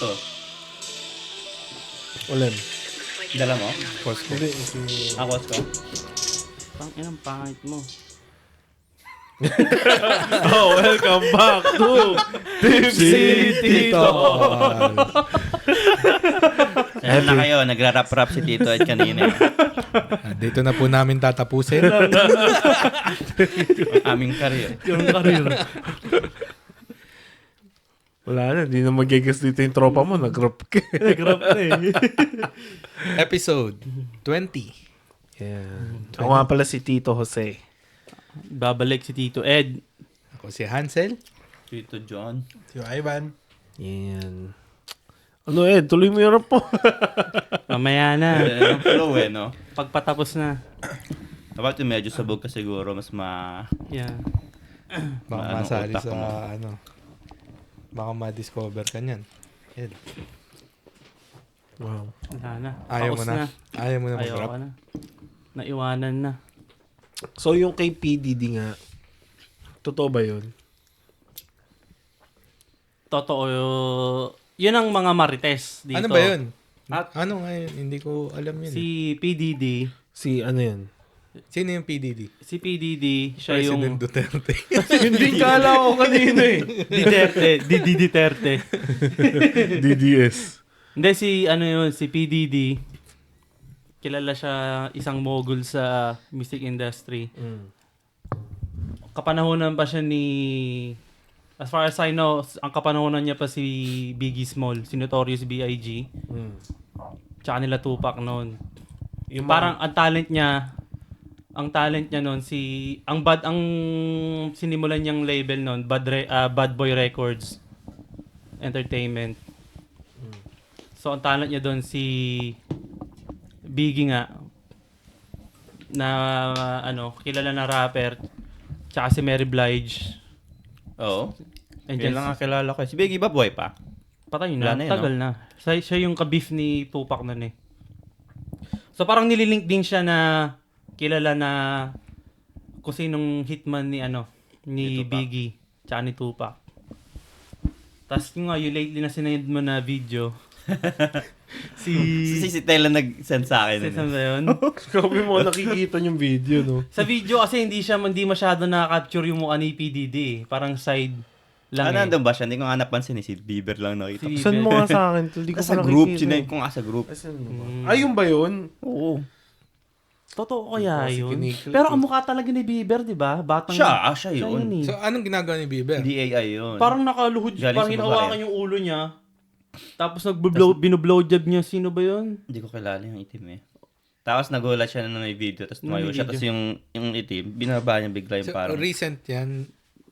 to? Ulan. Dala mo? Costco. Hindi, Ako to? Inang pangit mo. welcome back to Tipsy Tito. Ayan na kayo, nagra-rap-rap si Tito at kanina. Dito na po namin tatapusin. Ang aming career. Yung career. Wala na, hindi na magigas dito yung tropa mo. Nag-rap ka. Nag-rap na eh. Episode 20. Yan. Ako nga pala si Tito Jose. Babalik si Tito Ed. Ako si Hansel. Tito John. Si Ivan. Yan. Ano tuloy mo yung rap mo. Mamaya na. Ang flow no? Pagpatapos na. Dapat yung medyo sabog ka siguro, mas Yeah. Baka Anong masali utak sa mo? Baka ma-discover ka niyan. Ed. Wow. Wala na. Ayaw mo Paus na. Ayaw mo na Ayaw mag-rap. ka na. Naiwanan na. So yung kay PDD nga, totoo ba yun? Totoo. Yun ang mga marites dito. Ano ba yun? At- Ano nga yun? Hindi ko alam yun. Si PDD. Si ano yun? Sino yung PDD? Si PDD, siya President yung Duterte. Hindi kala ko kanina Duterte. DDS. Hindi, si PDD. Kilala siya isang mogul sa music industry. Kapanahonan pa siya ni... As far as I know, ang kapanahonan niya pa si Biggie Small, si Notorious B.I.G. Tsaka nila Tupac noon. Yung Parang ang talent niya noon ang sinimulan niyang label noon, Bad Boy Records Entertainment. So ang talent niya doon si Biggie nga na kilala na rapper, tsaka si Mary Blige. Oo. And Yun lang ang kilala ko. Si Biggie ba buhay pa? patay Wala na, na yun, tagal na. Siya yung kabif ni Tupac noon eh. So parang nililink din siya na kilala na kung sinong hitman ni Ni Tupac. Biggie tsaka ni Tupac. Tapos yung lately na sinayad mo na video. Si Tela nag-send sa akin. Saan ba yun? Sabi mo, nakikita yung video, no? Sa video kasi hindi masyado na-capture yung mukha ni PDD eh. Parang side lang Nandun ba siya? Hindi ko nga napansin si Bieber lang nakita. Si Saan mo nga sa akin? Hindi ko Sa pa group, nakikita. sinave ko nga sa group. Saan mo ba? Ayun ba yun? Oo. Totoo kaya Kasi yun? kinikil Pero ko. ang mukha talaga ni Bieber, di ba? Batang Siya yun. eh. So, anong ginagawa ni Bieber? DAI yun. Parang nakaluhod, Galing parang sa hinahawakan babae. yung ulo niya. Tapos binoblowjob niya. Sino ba yun? Hindi ko kilala yung itim eh. Tapos nagulat siya na may video, tapos tumayo May siya, video. tapos yung itim, binaba niya bigla yung So, parang... recent yan.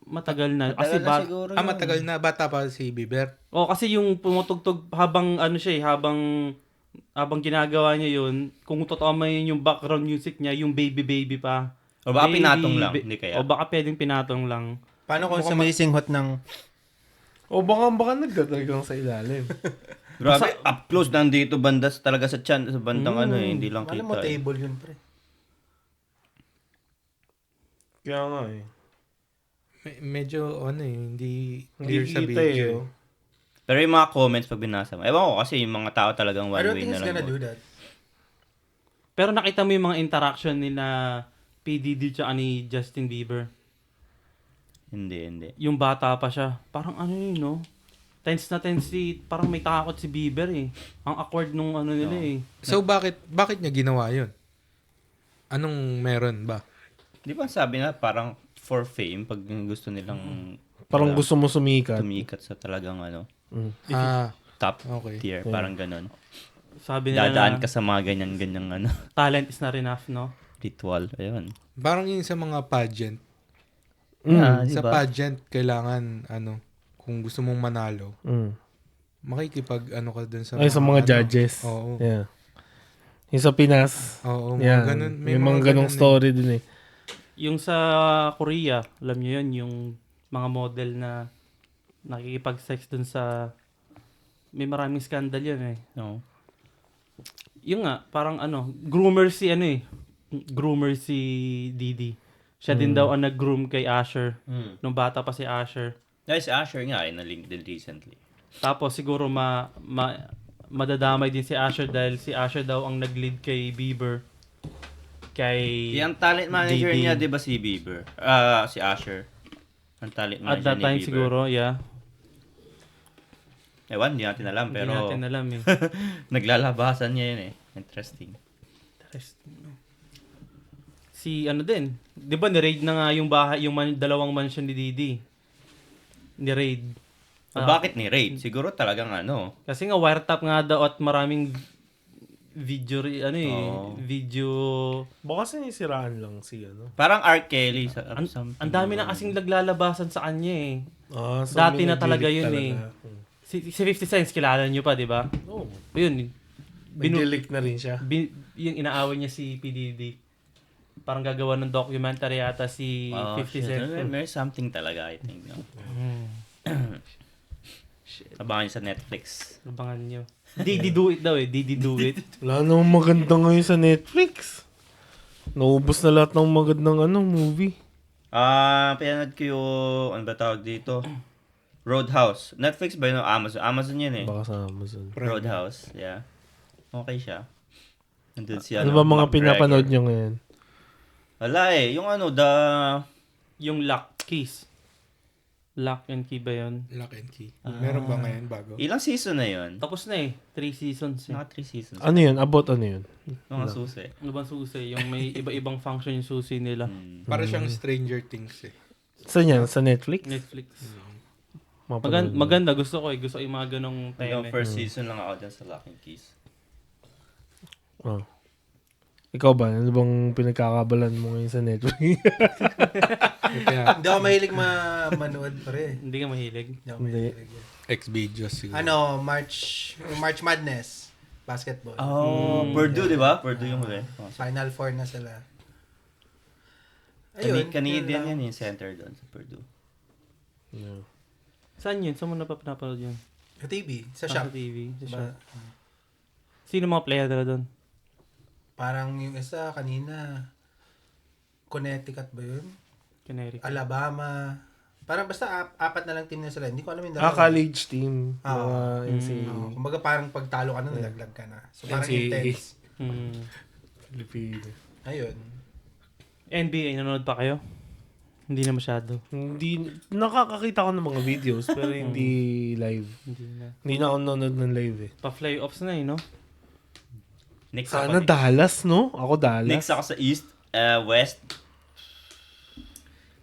Matagal na. Matagal Kasi na siguro yun. Matagal na. Bata pa si Bieber. kasi yung pumutugtog habang habang ginagawa niya yun, kung totoo man yun yung background music niya, yung baby pa. O baka Baby, pinatong lang, hindi kaya. O baka pwedeng pinatong lang. Paano kung sa may singhot ng... O baka nagdadagang sa ilalim. Grabe, up close nandito bandas talaga sa chan, sa bandang hindi lang Alam mo, kita. table yun, pre. Kaya nga eh. Medyo, hindi Hindi clear sa kita video. Pero yung mga comments pag binasa mo, ewan ko kasi yung mga tao talagang I one don't way think na he's gonna lang. do that. Pero nakita mo yung mga interaction nila PDD tsaka ni Justin Bieber. Hindi. Yung bata pa siya. Parang no? Tense parang may takot si Bieber eh. Ang awkward nung nila eh. So, bakit niya ginawa yun? Anong meron ba? Di ba sabi na parang for fame, pag gusto nilang Parang gusto mo sumikat. tumikat sa talagang top Okay. tier, parang ganun. Sabi nila Dadaan na ka sa mga ganyan talent is not enough, no? ritual. Ayun. Parang yung sa mga pageant. Sa diba? pageant, kailangan, kung gusto mong manalo, makikipag, ka dun sa Ay, sa mga judges. Oo. Yeah. Yung sa Pinas. Oo, Yeah. mga ganun. May mga ganong story din eh. Yung sa Korea, alam niyo yun, yung mga model na nakikipag-sex dun sa... May maraming scandal yun eh. No. Yung nga, parang groomer si Didi. Siya din daw ang nag-groom kay Asher. Nung bata pa si Asher. Dahil si Asher nga ay na-link din recently. Tapos siguro madadamay din si Asher dahil si Asher daw ang nag-lead kay Bieber. Kay Yung talent manager Didi. niya, di ba si Bieber? Si Asher. Ang talent manager At that ni time Bieber. siguro, yeah. Ewan, hindi natin alam. Hindi Pero natin alam eh. naglalabasan niya yun eh. Interesting. Si ano din, 'di ba ni-raid na nga yung bahay, dalawang mansion ni Didi. Ni-raid. So, bakit ni Raid? Siguro talagang ano. Kasi nga wiretap nga daw at maraming video Oo. video Baka sinisiraan lang si ano. Parang R. Kelly. ang dami na kasing naglalabasan sa kanya eh. So Dati may na talaga nag-delete yun talaga. Si 50 Cent kilala niyo pa, 'di ba? Oo. Yun. May delete na rin siya. Yung inaaway niya si PDD. Parang gagawa ng documentary yata si 50 Cent. May something talaga, I think. No? Abangan niyo sa Netflix. Abangan niyo. Didi do it daw eh. Didi do it. Wala namang maganda ngayon sa Netflix. Naubos na lahat ng magandang movie. Pinanood ko yung, ano ba tawag dito? Roadhouse. Netflix ba yun? Amazon. Amazon yun eh. Baka sa Amazon. Roadhouse, yeah. Okay siya. Nandun si Ano ba mga McGregor. pinapanood nyo ngayon? Wala eh. Yung Yung lock keys. Lock and key ba yun? Lock and Key. Meron ba ngayon bago? ilang season na yun? Tapos na eh. 3 seasons eh. Mga 3 seasons. Ano yun? About ano yun? Mga susi. Ano bang susi? Yung may iba-ibang function yung susi nila. Para siyang Stranger Things eh. Saan yan? Sa Netflix? Netflix. Mapanood mo. Maganda. Gusto ko eh. Gusto ko yung mga ganong Hanggang teme. first season lang ako dyan sa Lock and Keys. Oh. Ikaw ba? Ano bang pinagkakabalan mo ngayon sa Netflix? Kaya, Hindi ako mahilig manood pare. Hindi ka mahilig. Hindi ako Hindi. mahilig. X-Videos siguro. March Madness. Basketball. Purdue, di ba? Purdue yung huli. Final Four na sila. Ayun. Canadian yun lang. yan yung center doon sa Purdue. Yeah. Saan yun? Saan mo napapanood yun? Sa TV. Sa Sa shop. TV. Sa shop. Diba? Sino mga player nila doon? Parang yung isa kanina, Connecticut ba yun? Canary. Alabama. Parang basta apat na lang team na sila. Hindi ko alam yung dalawa. College team. Ah. Mga NCAA. Kumbaga parang pagtalo ka na, nalaglag ka na. So parang NCAA. intense. Filipino. Ayun. NBA, nanonood pa kayo? Hindi na masyado. Hindi, nakakakita ko ng mga videos pero hindi live. Hindi na. Hindi na ako nanonood ng live eh. Pa-playoffs na eh, no? Knicks Sana ako. Dallas, no? Ako Dallas. Knicks ako sa East, West,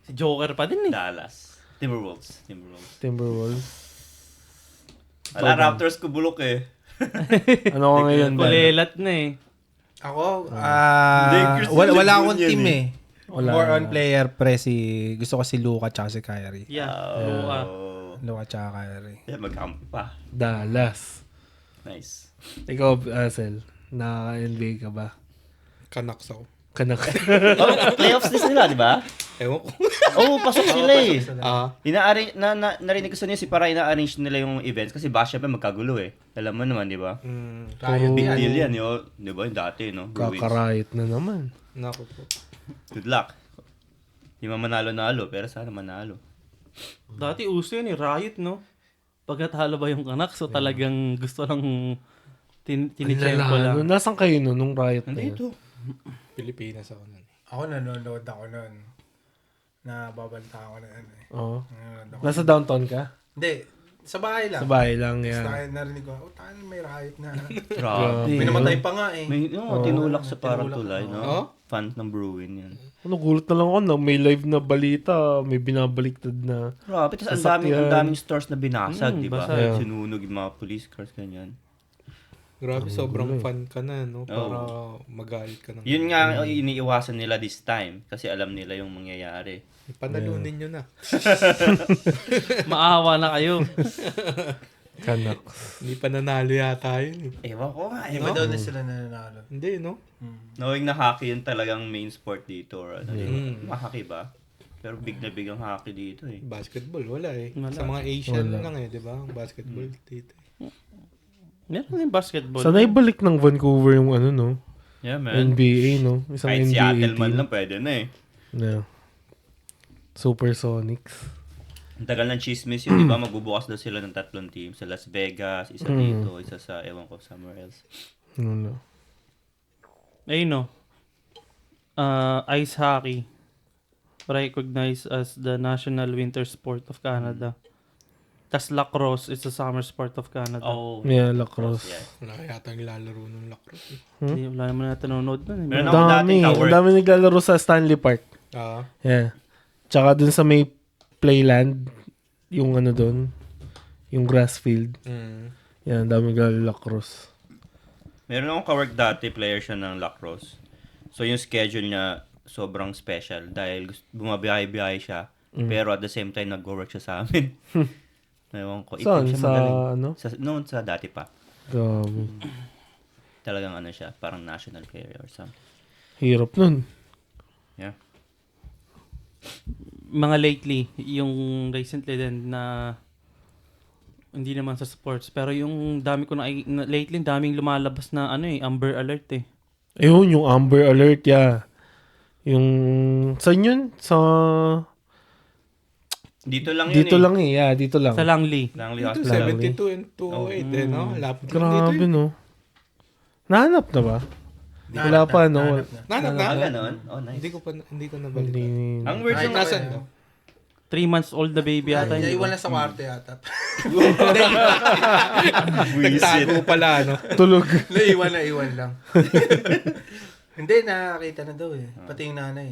Si Joker pa din eh. Dallas. Timberwolves. Timberwolves. Wala, Raptors ko bulok eh. Ano ka ngayon? Dan? Kulelat na eh. Ako, Lakers wala yung akong Lebron yan team eh. eh. Wala. More on player gusto ko si Luka tsaka si Kyrie. Yeah. Luka tsaka Kyrie. Yeah, magkampo pa. Dallas. Nice. Ikaw, Asel, nakaka-NBA ka ba? Canucks ako. Kanak. Playoffs din sila, di ba? Ewan ko. Pasok sila eh. Ah, Narinig ko sa news, para ina-arrange nila yung events kasi ba syempre magkagulo eh. Alam mo naman, di ba? Riot Big yan. deal yan, yo. Di ba? Yung dati, no? Bruins. Kakarayot na naman. naku po. Good luck. Di man manalo-nalo, pero sana manalo. Dati uso yun eh. Riot, no? Pagkatalo ba yung anak, so talagang gusto lang tinitempo lang. Nasaan kayo nung riot na Hindi yun? ito. Pilipinas ako nun. Ako nanonood ako nun. Nababanta ako na ano eh. Oo. Nanonood ako. Nasa downtown ka? Hindi, sa bahay lang. Sa bahay lang, Basta yan. narinig ko, tayo may riot na. Grabe. May namatay pa nga eh. May tinulak sa parang Tinulak. tulay, no? Oh? Fans ng Bruin yan. Ano, gulat na lang ako na may live na balita, may binabaliktad na. Grabe, tapos ang Sasakyan. daming stores na binasag, di ba? basag. Yeah. Sinunog yung mga police cars, ganyan. Grabe, sobrang fun ka na, no? Para magalit ka ng... Yun nga ang iniiwasan nila this time kasi alam nila yung mangyayari. Panalunin nyo na. Maawa na kayo. Canucks. Hindi pa nanalo yata yun eh. Ewan ko nga, Iba daw na sila nananalo. Hindi, no? Knowing na hockey yun talagang main sport dito. Or ano, di ba? Mm. Hockey ba? Pero big na big ang hockey dito eh. Basketball, wala eh. Wala. Sa mga Asian Wala. lang eh, di ba? Ang basketball dito. Meron din basketball. Sana ibalik ng Vancouver yung ano, no? Yeah, man. NBA, no? Isang Kahit NBA Seattle team. man lang pwede na eh. Yeah. Supersonics. Ang tagal ng chismis yun, di ba? Magbubukas daw sila ng 3 team. Sa Las Vegas, isa dito, isa sa, ewan ko, somewhere else. Ano. Ayun no. Ice hockey. Recognized as the national winter sport of Canada. Tas lacrosse is the summer sport of Canada. Oh, Yeah, lacrosse. yeah. Wala yata nilalaro ng lacrosse. Hindi, wala naman natin nanonood nun. eh. Meron Ang ako dami. dating Ang ka-work. dami naglalaro sa Stanley Park. Yeah. Tsaka dun sa may playland, yung ano dun, yung grass field. Yan, ang dami naglalaro lacrosse. Meron akong kawork dati, player siya ng lacrosse. So yung schedule niya sobrang special dahil bumabiyahe-biyahe siya. Pero at the same time, nag-work siya sa amin. Ewan ko. Saan? Siya Sa magaling. ano? Noon sa dati pa. Grabe. Talagang ano siya, parang national player or something. Hirap nun. Yeah. Mga lately, yung recently din na hindi naman sa sports, pero yung dami ko lately, daming lumalabas na Amber Alert eh. Ayun, yung Amber Alert, yeah. Yung, saan yun? Sa, Dito lang yun dito lang eh, yeah, dito lang. Sa Langley. Langley Dito Hospital. 72 and 208 eh, no? Lapit lang dito Grabe, eh. no? Nahanap na ba? Wala pa, no? Nanap na? Ah, ganun? Oh, nice. Hindi ko Hindi. nabalita. Ang weird Ay, yung nasan? 3 months old na baby ata. Ay, yun, di ba? iwan lang sa kwarto yata. Nagtago pala, no? Tulog. Naiwan lang. Hindi, nakakita na daw eh. Pati yung nanay.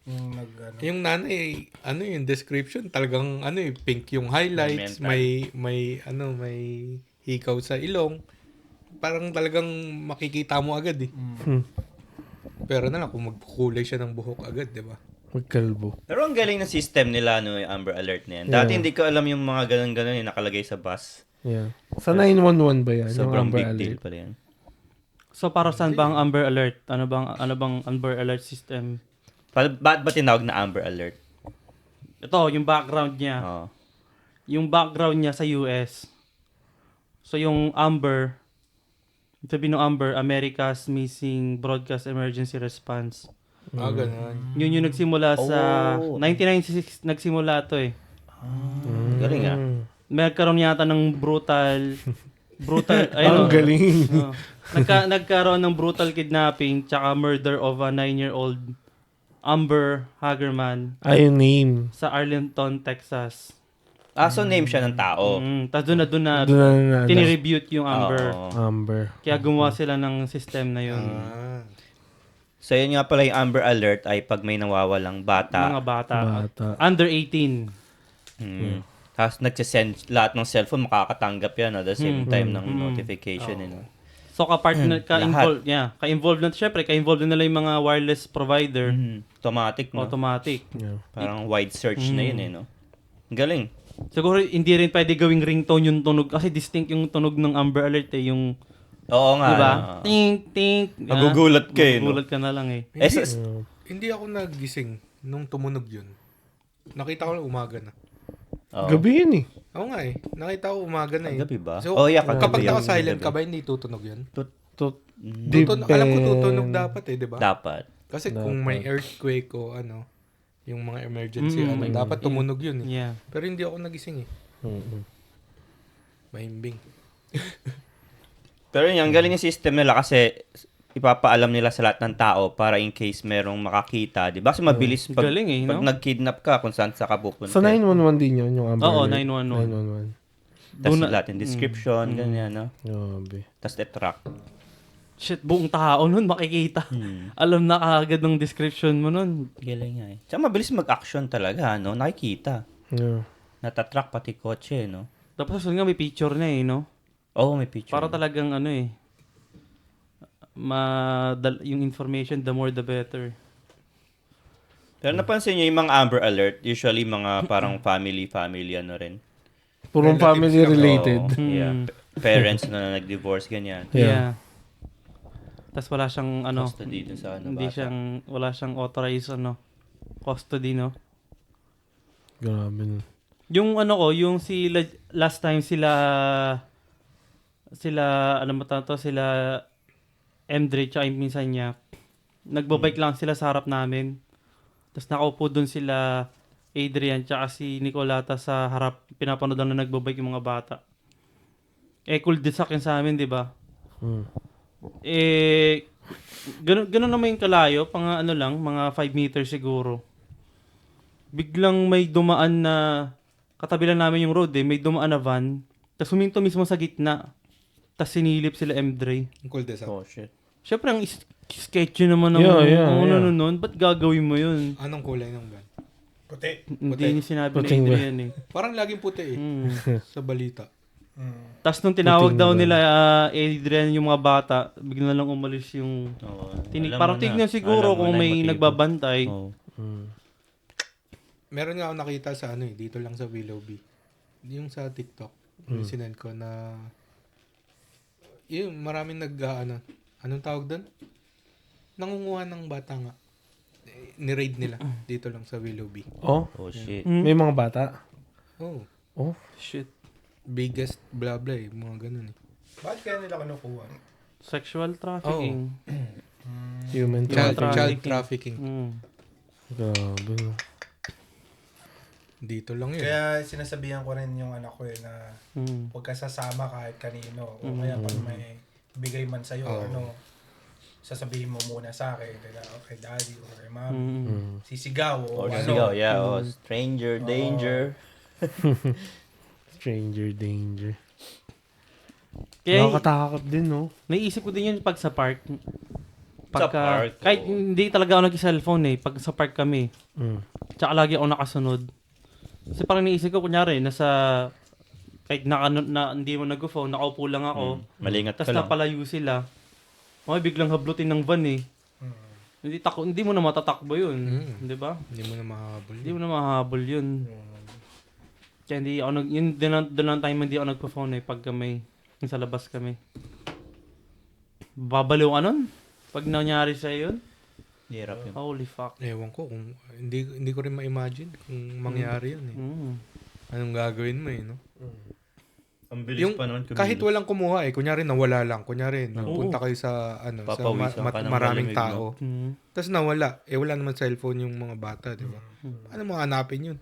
Yung Yung nanay, ano yung description, talagang ano pink yung highlights, Mental. may hikaw sa ilong. Parang talagang makikita mo agad eh. Pero na lang kung magkukulay siya ng buhok agad, 'di ba? Magkalbo. Pero ang galing ng system nila, no, yung Amber Alert na yan. Dati Yeah. hindi ko alam yung mga ganun-ganun yung nakalagay sa bus. Yeah. Sa 911 ba yan? Sobrang yung Amber big Alert? deal pala yan. So para saan ba ang Amber Alert? Ano bang Amber Alert system? Ba't ba tinawag na Amber Alert? Ito, yung background niya. Oh. Yung background niya sa US. So yung Amber, sabi ng Amber, America's Missing Broadcast Emergency Response. Ganun. Yun yung nagsimula sa Oh. 1996 nagsimula to eh. Galing ah. Nagkaroon yata ng brutal Ang galing. Oh. Nagkaroon ng brutal kidnapping tsaka murder of a 9-year-old Amber Hagerman Yung name. sa Arlington, Texas. So name siya ng tao. Tapos doon na Doon na tiniribute yung Amber. Oo. Amber. Kaya gumawa sila ng system na yun. So yun nga pala yung Amber Alert ay pag may nawawalang bata. Mga bata. Under Under 18. Tapos nagsisend lahat ng cellphone makakatanggap yan at the same time ng notification. You know? So ka-involved, ka-involved na, syempre, ka-involved na nila yung mga wireless provider. Automatic, no? Automatic. Yeah. Parang wide search na yun, no? Galing. Siguro hindi rin pwede gawing ringtone yung tunog kasi distinct yung tunog ng Amber Alert eh, yung Oo nga. di ba? ano. Ting ting. Magugulat ka eh, no? Magugulat ka na lang eh. Hindi ako nagising nung tumunog yun. Nakita ko lang umaga na. Oo. Gabi yun eh. Oo nga eh. Nakita ko umaga na eh. Gabi ba? So, Oh, yeah, kagabi kapag yun. naka-silent Gabi. ka ba, hindi tutunog yun? Depend. Alam ko tutunog dapat eh, di ba? Dapat. Kasi kung may earthquake o ano, yung mga emergency, dapat tumunog yun eh. Yeah. Pero hindi ako nagising eh. Mahimbing. Pero yun, ang galing yung system nila kasi ipapaalam nila sa lahat ng tao para in case merong makakita, di ba? Kasi mabilis pag, Galing eh, pag no? nag-kidnap ka kung saan sa ka pupunta. Sa 911 din yun, yung Amber Oo, Alert. 911. 911. Tapos Doon- lahat yung description, ganyan, no? Grabe. Tapos track. Shit, buong tao nun makikita. Alam na kaagad ng description mo nun. Galing nga eh. Tsaka mabilis mag-action talaga, no? Nakikita. Yeah. Natatrack pati kotse, no? Tapos nga may picture na eh, no? Oo, may picture. Para talagang ano eh. Yung information, the more the better. Pero napansin nyo yung mga Amber Alert, usually mga parang family ano rin. Purong family related. Oo, yeah. Parents na nag-divorce, ganyan. Yeah. Tapos wala siyang ano, Custody dun sa ano, hindi bata. wala siyang authorized custody, no? Grabe nun. Yung ano ko, yung last time sila ano ba to, sila Emdre tsaka yung minsan niya, nagbabike lang sila sa harap namin. Tapos nakaupo doon sila Adrian tsaka si Nicolata sa harap, pinapanood lang na nagbabike yung mga bata. Cool din sa akin sa amin, di ba? Hmm. Ganun naman yung kalayo, mga 5 meters siguro. Biglang may dumaan na, katabi lang namin yung road may dumaan na van, tapos huminto mismo sa gitna. Tapos sinilip sila M-Dre. Ang cool design. Oh, shit. Siyempre, ang sketchy naman ng Yeah. nun. Ba't gagawin mo yun? Anong kulay ng van? Puti. Hindi niya sinabi ni Puting Adrian Parang laging puti sa balita. Tapos nung tinawag Puting daw van. nila Adrian yung mga bata, bigla na lang umalis yung... Oo. Parang tignan siguro kung may nagbabantay. Oh. Meron nga ako nakita sa dito lang sa Willoughby. Yung sa TikTok. Yung sinend ko na yung maraming anong tawag doon? Nangunguha ng bata nga. Ni-raid nila dito lang sa Willoughby. Oh, Oh, shit. may mga bata. Oh, Oh, Shit. biggest blah blah mga ganun Bakit kaya nila kinukuha? Sexual trafficking. human Child trafficking. Child trafficking. Grabe. No? Dito lang yun. Kaya sinasabihan ko rin yung anak ko na Mm. huwag ka sasama kahit kanino. O kaya pag may bigay man sa'yo, sasabihin mo muna sa akin, kay daddy or kay mommy. Sisigaw o Or ano. sigaw, yeah. Oh, stranger, danger. Stranger danger. Kaya Nakakatakot din, no? naisip ko din yun pag sa park. Sa park, Kahit oo. hindi talaga ako nag-cellphone pag sa park kami. Tsaka lagi ako nakasunod. Kasi parang naisip ko, kunyari, kahit hindi mo nag-phone, nakaupo lang ako. Malingat ka Tapos lang. napalayo sila. Biglang hablutin ng van Hindi mo na matatakbo yun. Di ba? Hindi mo na mahabol. Hindi mo na mahabol yun. Kaya hindi ako doon lang time hindi ako nagpo-phone pag yung sa labas kami. Babaliw ka nun? Pag nangyari sa'yo yun? Hirap yun. Holy fuck. Ewan ko kung hindi ko rin ma-imagine kung mangyari yun Anong gagawin mo no? Ang bilis Yung pa naman kumilos. kahit walang kumuha kunyari nawala lang, kunyari nagpunta kayo sa Papawisan ka ng maraming malamig, tao. Tapos nawala, wala naman cellphone yung mga bata, di ba? Ano mo hanapin yun?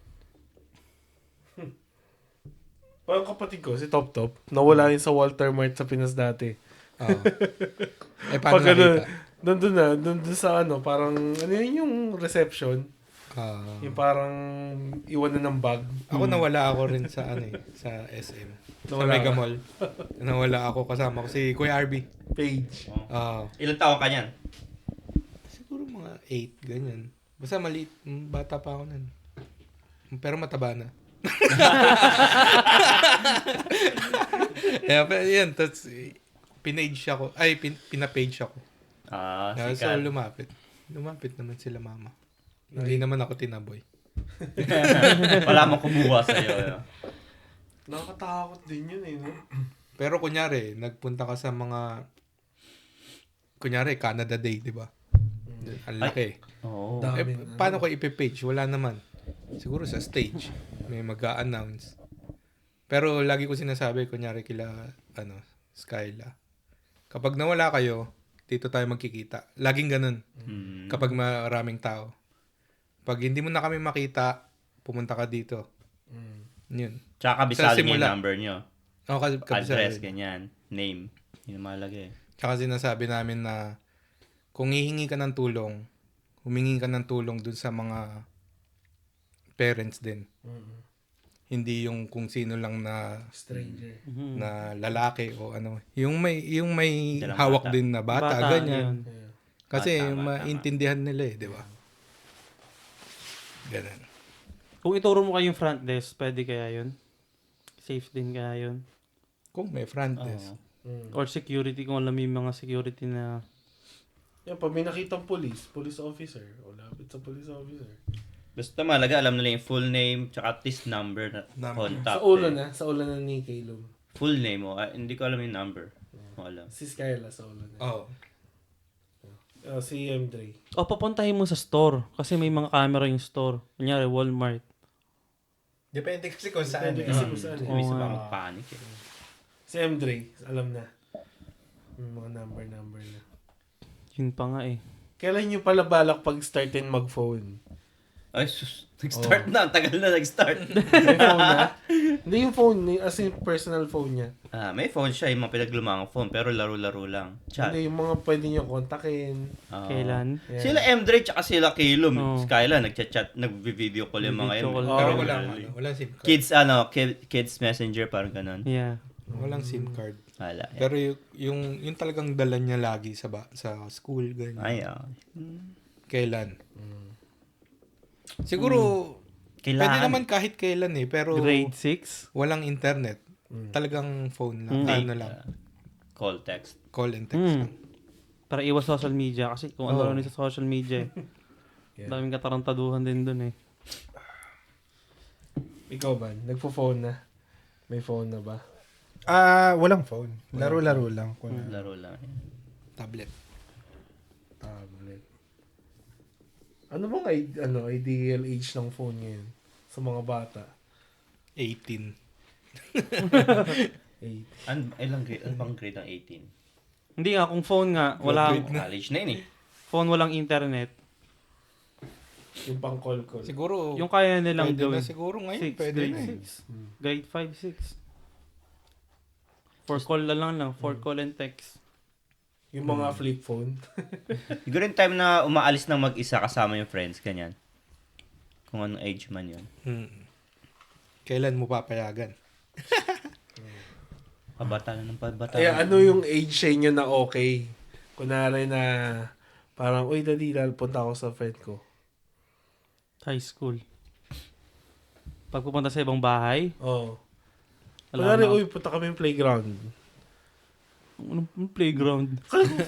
Parang kapatid ko, si Top Top, nawala yun sa Walter Mart sa Pinas dati. Paano Pag nakita? doon sa parang, yun yung reception. Yung parang iwan na ng bag. Ako nawala ako rin sa sa SM. Sa Nawala Mega ka? Mall. Nawala ako, kasama ko si Kuya RB. Page. Ilang taon ka niyan? Siguro mga 8, ganyan. Basta maliit, bata pa ako nun. Pero mataba na. Pero yan, tapos pinage ako. Pinapage ako. So Sikat. lumapit. Lumapit naman sila mama. Hindi naman ako tinaboy. Wala mong kumuha sa'yo. Nakakatakot din yun no? Pero kunyari, nagpunta ka sa kunyari, Canada Day, di ba? Ang laki. Oo. Paano ko ipipage? Wala naman. Siguro sa stage, may mag-a-announce. Pero lagi ko sinasabi, kunyari kila, Skyla. Kapag nawala kayo, dito tayo magkikita. Laging ganun. Kapag maraming tao. Pag hindi mo na kami makita, pumunta ka dito. Yun. Tsaka kabisado Sa niya simula. yung number niyo. Ako Address, ganyan. Name. Yun ang mahalaga Tsaka sinasabi namin na kung hihingi ka ng tulong, humingi ka ng tulong dun sa mga parents din. Hindi yung kung sino lang na Stranger. na lalaki o yung may Dalang hawak bata. din na bata, Bata, ganyan. yun. Kasi Tama. maintindihan nila di ba? Ganun. Kung ituro mo kayong front desk, pwede kaya yun? Safe din kaya yun? Kung may front desk. Or security, kung alam mo yung mga security na... Yan, pag may nakitang police officer, o lapit sa police officer. Basta mahalaga, alam nila yung full name, tsaka at least number na contact. Sa ulo na ni Caleb. Full name mo. Hindi ko alam yung number. Alam. Si Skyla sa ulo na. Oh. Si M3. O, papuntahin mo sa store. Kasi may mga camera yung store. Kunyari, Walmart. Depende kasi kung saan. Depende kasi kung saan. May isa pa mag-panic Si M3, alam na. Yung mga number na. Yun pa nga Kailan nyo pala balak pag-startin mag-phone? Ay, nag-start na. Tagal na nag-start. May phone na. Hindi yung phone, as in personal phone niya. May phone siya, yung mga pinaglumangang phone, pero laro-laro lang. Chat. Hindi, yung mga pwede niyo kontakin. Kailan? Yeah. Sila Emdre tsaka sila Kilom. Oh. Skyla, nagchat-chat, nag-video call yung mga Video yun. call. Pero Oh, walang SIM card. Kids messenger, parang ganun. Yeah. Walang SIM card. Wala. Pero yung talagang dala niya lagi sa school, ganyan. Ay, Kailan? Siguro, pwede Kailangan. naman kahit kailan pero Grade 6? walang internet. Talagang phone lang. Ano lang. Call, text. Call and text lang. Para iwas social media. Kasi kung ano Oo. rin sa social media. Yeah. Daming katarantaduhan din dun eh. Ikaw ba? Nagpo-phone na? May phone na ba? Walang phone. Laro-laro lang. Laro lang. Tablet. Tablet. Ano bang ideal age ng phone ngayon? Sa mga bata? 18. 8. Ilang grade? Ano bang grade ng 18? Hindi nga, kung phone nga, walang, College na yun eh. phone walang internet. Yung pang call. Siguro, Yung kaya nilang pwede gawin. na siguro ngayon. 6, Pwede grade na 6. Grade 5, 6. For call na lang. For call and text. Yung mga flip phone. Siguro yung time na umaalis ng mag-isa kasama yung friends, ganyan. Kung anong age man yun. Kailan mo papayagan? Pabata na ng pabata. Kaya ano yung age sa inyo na okay? Kunwari na parang, uy, dali, punta ako sa friend ko. High school. Pag pupunta sa ibang bahay, Oo. wala Kunwari, na. uy, punta kami playground. Anong playground?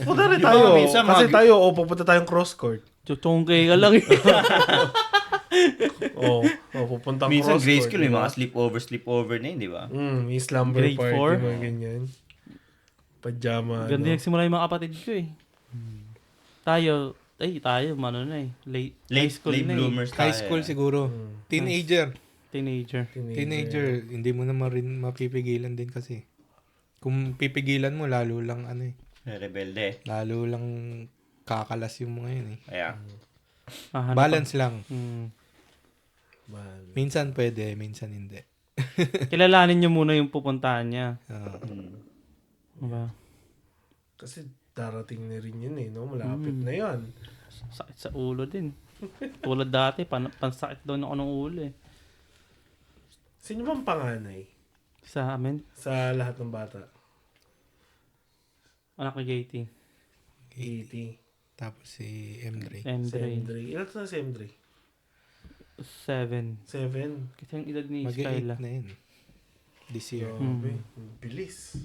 Kunwari Di ba, tayo. minsan Kasi tayo, pupunta tayong cross court. Chuchongkay ka lang eh. Pupunta Minsan cross grade court. school, may mga sleepover na yun, di ba? May slumber Grade party, 4? mga ganyan. Pajama. Ganda nagsimula yung mga kapatid ko eh. Tayo, mano na eh. High school Late na eh. bloomers tayo. High school siguro. Teenager. Teenager. Teenager, hindi mo naman rin mapipigilan din kasi. Kung pipigilan mo, lalo lang Rebelde. lalo lang kakalas yung mga yun eh. Kaya, Balance lang. Man. Minsan pwede, minsan hindi. Kilalanin nyo muna yung pupuntahan niya. Diba? Kasi darating na rin yun eh, no? Malapit na yun. Sakit sa ulo din. Tulad dati, pansakit doon ako ng ulo eh. Sino bang panganay Sa amin, sa lahat ng bata? anak ni Katie. 80. Tapos si M3. Andre. Sendry. Ilan na si Sendry? 7. 7. Kasi yung edad ni Mag-8 Skyla. na yun. This year. Grabe. Bilis.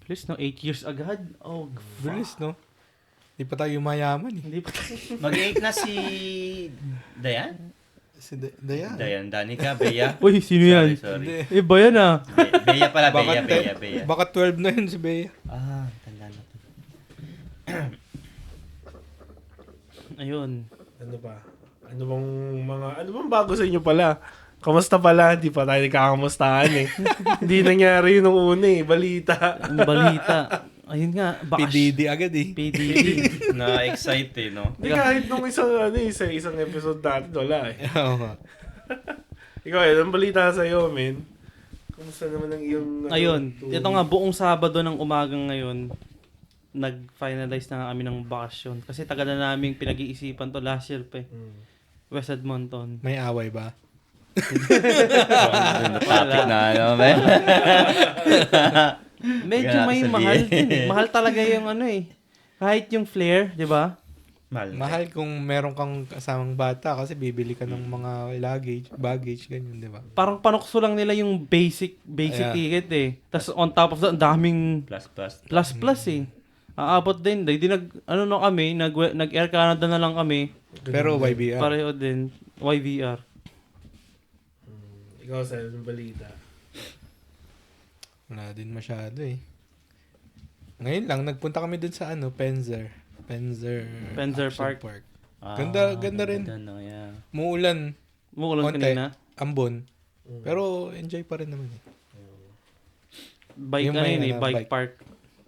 Please, no? 8 years agad? Oh, Bilis, no? Di pa tayo mayaman eh. hindi pa. mag-8 na si Dayan? Si Dayan. Dayan, Danica, Bea. Uy, sino yan? Sorry. Eh, ba yan ah? Bea pala, Baka, Bea. baka 12 na yun si Bea. Tanda na to. Ayun. Ano ba? Ano bang bago sa inyo pala? Kamusta pala? Hindi pa tayo kakamustahan eh. Hindi nangyari yun nung una eh. Balita. Ang balita. Ayun nga. PDD agad eh. PDD. Na-excite eh, no? Hindi kahit nung isang episode natin, wala eh. Oo nga. Ikaw anong balita sa'yo, men? Kamusta naman ang iyong... Ayun. Ito nga, buong Sabado ng umagang ngayon, nag-finalize na nga kami ng bakasyon. Kasi tagal na namin pinag-iisipan to last year pa eh. West Edmonton. May away ba? Topic na, ano, man? Medyo may mahal din eh. Mahal talaga yung ano eh. Kahit yung flare, di ba? Mahal kung meron kang kasamang bata kasi bibili ka ng mga baggage, ganyan, di ba? Parang panukso lang nila yung basic Yeah. ticket eh. Tapos on top of that, ang daming plus eh. Aabot din. Di kami, nag-Air Canada na lang kami. Pero YBR. Pareho din. YVR. Ikaw sa'yo, anong balita? Wala din masyado eh. Ngayon lang, nagpunta kami dun sa Penzer Penzer Action Park. Ganda rin. Ganda, yeah. Muulan, Mukulong konti, kanina. ambon. Pero enjoy pa rin naman eh. Bike Yung ano may, yun eh, ano, bike bike. park.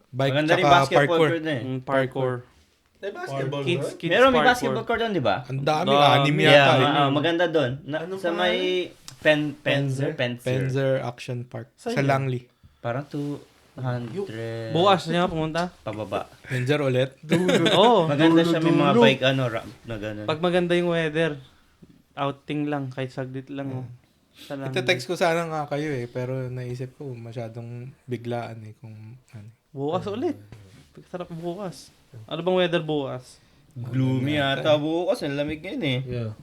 Bike Maganda rin tsaka basketball parkour. court na eh. Parkour. May basketball Kids, doon? kids Meron may parkour. basketball court doon, di ba? Ang dami, Dami. anime Yeah, yata. maganda doon. Anong Sa may Penzer. Penzer Action Park. Saan Sa yun? Langley. Parang 200. Bukas niya pumunta. Pababa. Penzer ulit. Oo. Maganda siya, may mga bike, ramp na gano'n. Pag maganda yung weather, outing lang, kahit saglit lang. Oh. Sa lang. Ite-text ko sana nga kayo pero naisip ko masyadong biglaan kung ano. Bukas ulit. Sarap bukas. Ano bang weather bukas? Gloomy yata bukas. Ang lamig ngayon eh. Yeah.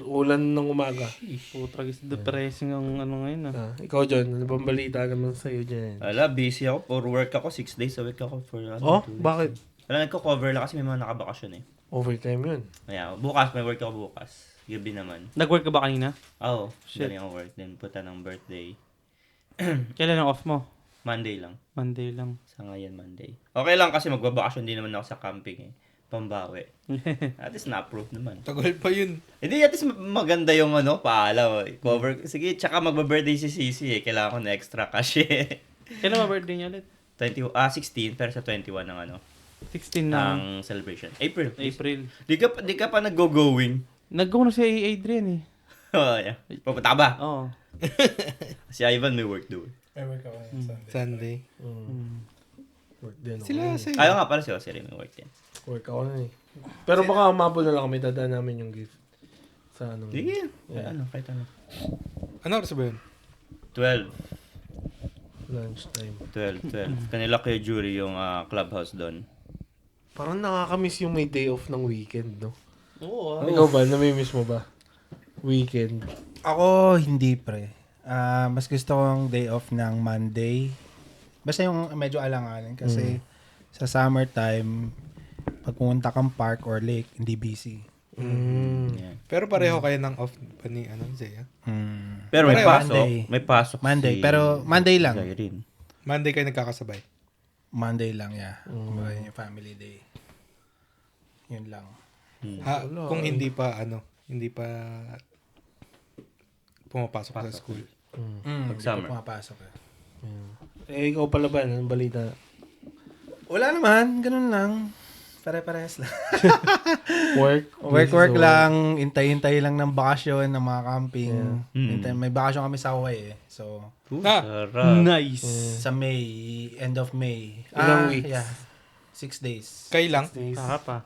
Ulan ng umaga. Putragis depressing ang ano ngayon ah. Ikaw, John, ano bang balita naman sa'yo dyan? Wala, busy ako. For work ako, 6 days a week ako. For, 2 days. Bakit? Wala, nagko-cover lang kasi may mga nakabakasyon eh. Overtime yun. Kaya, bukas, may work ako bukas. Gabi naman. Nag-work ka ba kanina? Oo, Shit. galing ako work. Then, puta ng birthday. Kailan ang off mo? Monday lang. Monday lang. Sa ngayon, Monday. Okay lang kasi magbabakasyon din naman ako sa camping eh. Pambawi. At least na-approve naman. Tagal pa yun. Hindi, at least maganda yung paalam. Cover. Sige, tsaka magba-birthday si Sisi eh. Kailangan ko na extra cash eh. Kailan ba birthday niya ulit? 16, pero sa 21 ng 16 na. ng celebration. April. April. Di ka pa nag-go-going. Nag-go na si Adrian eh. Oh, yeah. Pupunta ka ba? Oo. Si Ivan may work doon. May work ako ngayon Sunday. Sunday. Work din ako. Sila sa Ayaw nga pala si Jose may work din. Work ako na eh. Pero baka umabot na lang kami, dadaan namin yung gift. Sa ano. Sige. Yeah. Kahit ano. Ano oras ba yun? 12. Lunchtime. 12. Kanila kay Jury yung clubhouse doon. Parang nakakamiss yung may day off ng weekend, no? Oo. Ikaw ba? Namimiss mo ba? Weekend. Ako, hindi pre. Mas gusto kong day off ng Monday. Basta yung medyo alanganin kasi sa summertime, pag pumunta kang park or lake, hindi busy. Yeah. Pero pareho kayo ng off pa ni Zaya. Pero may Pareho. pasok. Monday. May pasok Monday, si pero Monday lang. Zay rin. Monday kayo nagkakasabay. Monday lang, yeah. Kumbaga yun yung family day. Yun lang. Kung hindi pa pumapasok sa school. Pag summer. pumapasok eh. Ikaw pala ba? Anong balita? Wala naman, ganun lang. Pare-parehas lang. Work. lang, hintay-hintay lang ng bakasyon, ng mga camping. May bakasyon kami sa Hawaii eh. So, Sarap. Nice. sa May, end of May. Ilang weeks? Yeah. 6 days. Kayo lang? Sarap ah.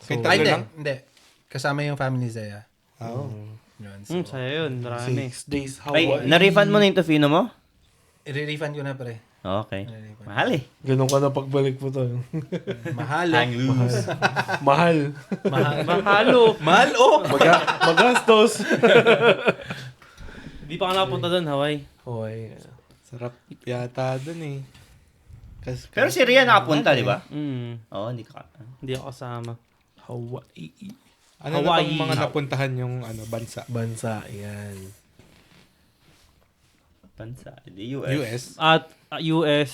Kayo Ay, tatlo hindi. lang? Hindi. Kasama yung family Zaya. Oo. Yun. So, Saya yun. Marami. 6 days. Ay, Hawaii. na-refund mo na yung Tofino mo? i-refund ko na pre. Okay. Mahal eh. Ganun ka na pagbalik mo to. Mahal. Hang loose. Mahal. Mahalo. Mahal, oh! Magastos. Di pa ka napunta doon, Hawaii. Hawaii. Sarap yata dun eh. Pero si Rian nakapunta, di ba? Oo, hindi ka. Hindi ako kasama. Hawaii. Ano na Hawaii. bang mga napuntahan yung bansa? Bansa, yan. Bansa. The US. US? At US,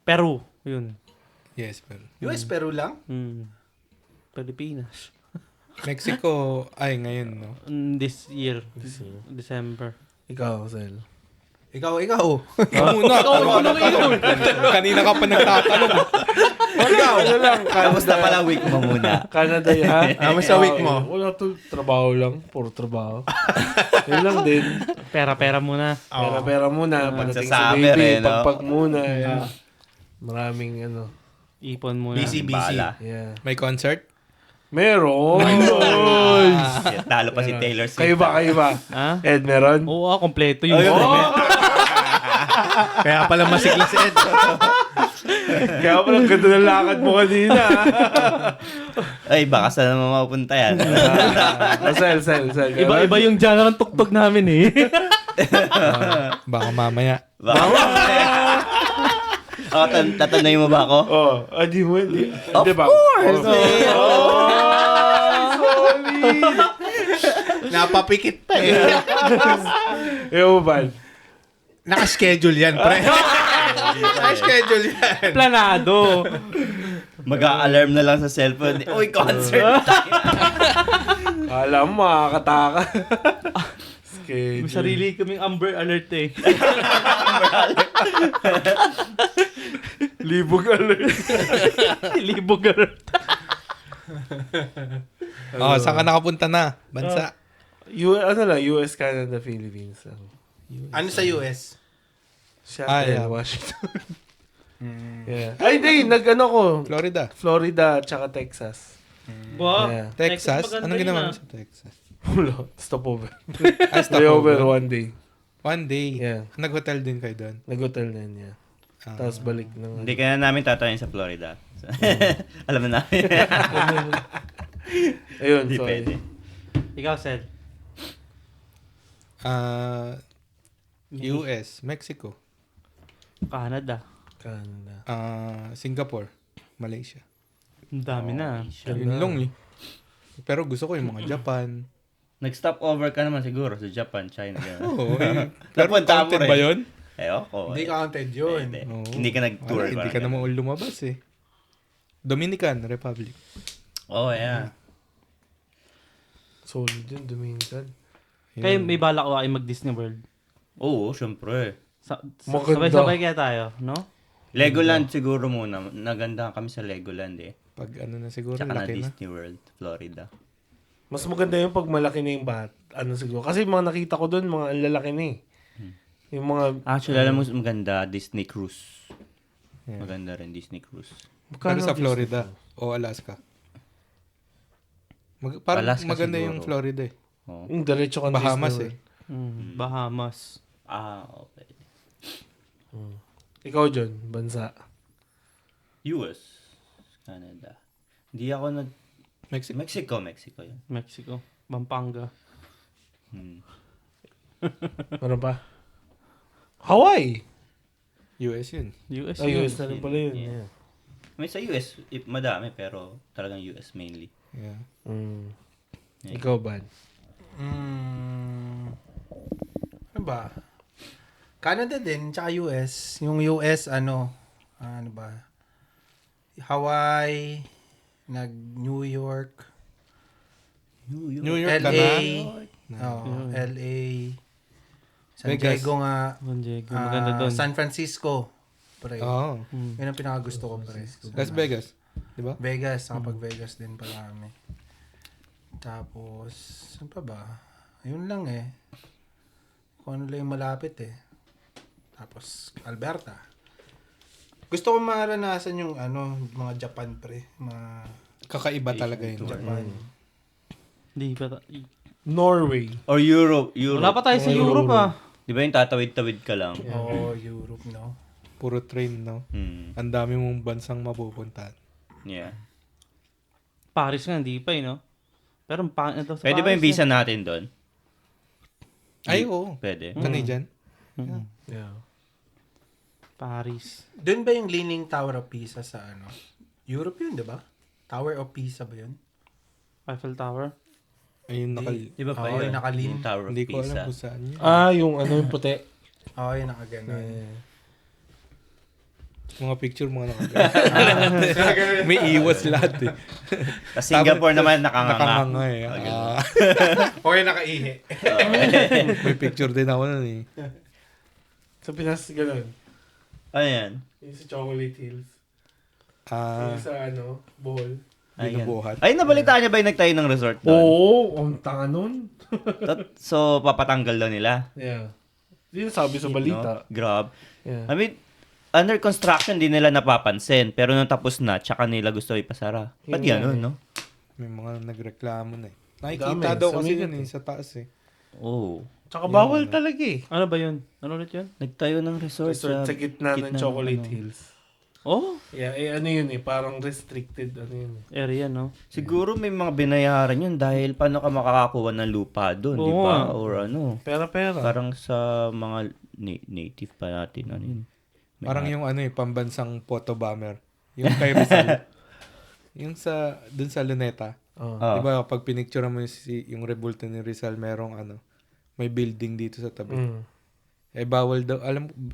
Peru. Yun. Yes, pero. US, Peru lang? Pilipinas. Mexico, ay ngayon, no? This year. December. Ikaw, Sel. Ikaw. Ikaw muna. Kanina ka pa nagtatanong. Ikaw, ano lang. Kamusta pala week mo muna? Canada yan. Kamusta week mo? Wala to. Trabaho lang. Puro trabaho. Yun lang din. Pera-pera muna. Pera-pera muna. Pagdating sa sa summer baby. eh, no? Pagpag muna. Yeah. Maraming Ipon muna. Busy. Bala. Yeah. May concert? Meron. Shit, talo pa si Taylor Swift. Kayo ba? Ha? Ed, meron? Oo, kompleto yun. Kaya pala masigla si Ed. Kaya pala ganda ng lakad mo kanina. Ay, baka saan naman mapunta yan. Sel. Iba-iba yung genre ng tuktok namin eh. Baka mamaya. Tatanay mo ba ako? Di mo, di. Of Di ba? course! Solid! Napapikit pa eh. Ewan ba? Naka-schedule yan, pre. Naka-schedule yan. Planado. Mag-a-alarm na lang sa cellphone. Uy, concert tayo. Alam mo, makakataka. May sarili kaming Amber Alert eh. Libog alert. Libog alert. Saan ka nakapunta na? Bansa. US, Canada, Philippines. Ano sa US? Seattle, yeah. Washington. Yeah. Ay, di, nag-ano ko. Florida, tsaka Texas. Wow. Yeah. Texas? maganda Anong yun, ginawa ah. mo sa Texas? Wala, stopover. Stopover. Layover one day. One day. Yeah. Nag-hotel din kayo doon. Nag-hotel na yun, yeah. Tapos balik ng... Hindi kaya namin tatayin sa Florida. Alam na namin. Ayun, Hindi sorry. pwede. Ikaw, Sed. US, Mexico, Canada. Singapore, Malaysia. Ang dami na. Yun lang eh. Pero gusto ko yung mga Japan. Nag-stop over ka naman siguro sa Japan, China. Gano'n. Oo. Pero Napunta mo counted rin. ba yun? Ayoko. Hindi counted yun. Hindi. Oo. Hindi ka nag-tour. Hindi ka naman lumabas eh. Dominican Republic. Oh, yeah. Solid yun, Dominican. Kayo may balak ko ay mag-Disney World. Oo, syempre. Maganda. Sabay-sabay kaya tayo, no? Legoland siguro muna. Naganda kami sa Legoland eh. Pag ano na siguro, Tsaka na laki na. Disney World, Florida. Mas maganda yung pag malaki na yung ano siguro. Kasi mga nakita ko doon, mga ang lalaki na eh. Yung mga... Actually, alam mo maganda, Disney Cruise. Yeah. Maganda rin Disney Cruise. Pero sa Disney? Florida o Alaska. Parang Alaska maganda siguro. yung Florida eh. Oh. Yung diretso ka Bahamas Disney eh. Bahamas. Okay. World. Ikaw, John, bansa. US, Canada. Hindi ako Mexico. Mexico yun. Mexico. Pampanga. Ano pa? Hawaii! US yun. US US na rin pala yun. Yeah. Yeah. May sa US, madami, pero talagang US mainly. Yeah. Yeah. Ikaw, Ban? Ano ba? Canada din, tsaka US. Yung US, ano ba? Hawaii, New York, New York ka LA, na? LA, San Vegas. Diego nga, San Diego. Maganda doon. San Francisco. Pre. Oo. Yun ang pinakagusto ko, pre. Las Vegas. Di ba? Vegas, nakapag Vegas din pala kami. Tapos, saan pa ba? Ayun lang eh. Kung ano lang yung malapit eh. Tapos, Alberta. Gusto ko maranasan yung mga Japan pre. Mga Kakaiba talaga yun. Japan. Di ba? Norway. Or Europe. Wala pa tayo sa Europe ah. Di ba yung tatawid-tawid ka lang? Oo, Europe, no? Puro train, no? Ang dami mong bansang mapupuntahan. Yeah. Paris nga, hindi pa eh, no? Pero ang pangit na to sa Pwede ba Paris, yung visa natin doon? Ay, oo. Pwede. Canadian? Yeah. Paris. Doon ba yung Leaning Tower of Pisa sa Europe yun, di ba? Tower of Pisa ba yun? Eiffel Tower. Ayun, Di ba pa Oo, yun? yung nakalim. Yung Tower of hindi ko alam Pisa. kung saan yun. Yung yung puti. Oo, yung nakaganon. Mga picture, mga nakagano. May iwas lahat eh. Sa Singapore naman, nakanganga. Nakanganga eh. O yung nakaihi. May picture din ako nun eh. Sa Pinas, gano'n. Ano yan? Yung sa Chocolate Hills. Yung sa Bohol. Binubuhat. Ay, nabalitaan niya ba yung nagtayo ng resort doon? Oo, ang tanga nun. So, papatanggal daw nila. Yeah. Hindi sabi sa balita. No? Grab. Yeah. I mean, under construction, di nila napapansin. Pero nung tapos na, tsaka nila gusto ipasara. Ba't Yun yan, no? May mga nagreklamo na eh. Nakikita Dami, daw sa kasi Migat yun eh, sa taas eh. Oh. Tsaka bawal talaga eh. Ano ba yun? Ano ulit yun? Nagtayo ng resort, Resort sa gitna ng Chocolate Hills. Oh, Yeah, ano yun eh. Parang restricted yun eh. area, no? Siguro may mga binayaran yun dahil paano ka makakakuha ng lupa doon, di Oo ba? nga. Or ano. Pera. Parang sa mga native pa natin, ano yun. May Parang yung pambansang photo bomber. Yung kay Rizal. Yung dun sa Luneta. Ah. Di ba pag pinicture mo yung rebulto ni Rizal, merong may building dito sa tabi. Eh bawal daw,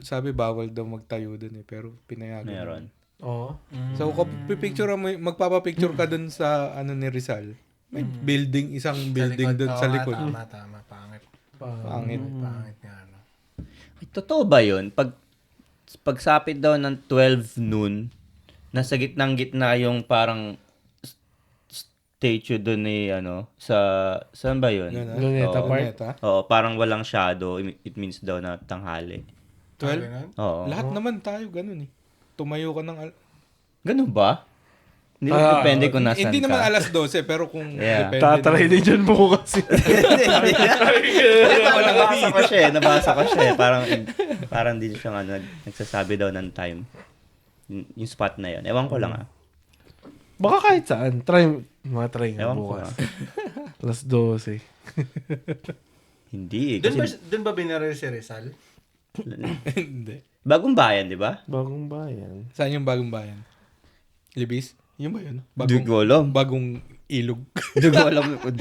sabi bawal daw magtayo dun eh, pero pinayagan. Meron. Oo. So kung pipicture mo, magpapapicture ka dun sa ni Rizal. May building, isang building dun sa likod. Tama. Pangit. Pangit. Pangit nga, Ay, totoo ba yun? Pag pagsapit daw ng 12 noon, nasa gitnang-gitna yung parang statue doon ni saan ba yun? Luneta Oo. Park. Luneta? Oo, parang walang shadow. It means daw na tanghali. 12? Ganun? Oo. Lahat naman tayo ganun eh. Tumayo ka ng... Ganun ba? Hindi, Ah, depende kung nasan Hindi ka. naman alas 12, pero kung Yeah. depende. Tatry din dyan bukas. Nabasa ko siya. Parang hindi siya nagsasabi daw ng time. Yung spot na yun. Ewan ko lang Baka kahit saan. Try nga Ewan ko bukas. Alas 12. Hindi eh. Doon Kasi ba binaril si Rizal? Hindi. bagong bayan, di ba? Bagong bayan. Saan yung bagong bayan? Libis? Yun ba yun? Hindi ko alam. Bagong ilog. Hindi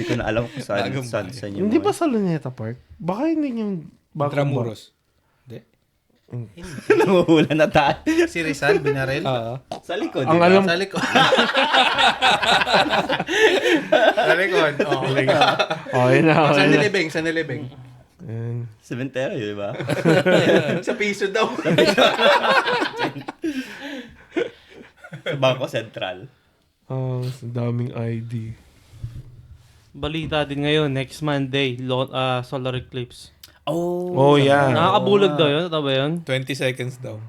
ko na alam kung saan Bagong bayan. yung Hindi ba sa Luneta Park? Baka hindi yung bagong Tramuros. Hindi. nanguhula na tayo. Si Rizal binaril? Sa likod, Ang di ba? alam- Sa likod. Sa likod. Oh. Oh, yun na. Sa nilibing, sa nilibing. Ayan. Cemetery, di ba? Sa piso daw. Sa Bangko Sentral. Ang daming ID. Balita din ngayon, next Monday, solar eclipse. Oh, yeah. Nakakabulag daw yun, tama ba yun? 20 seconds daw.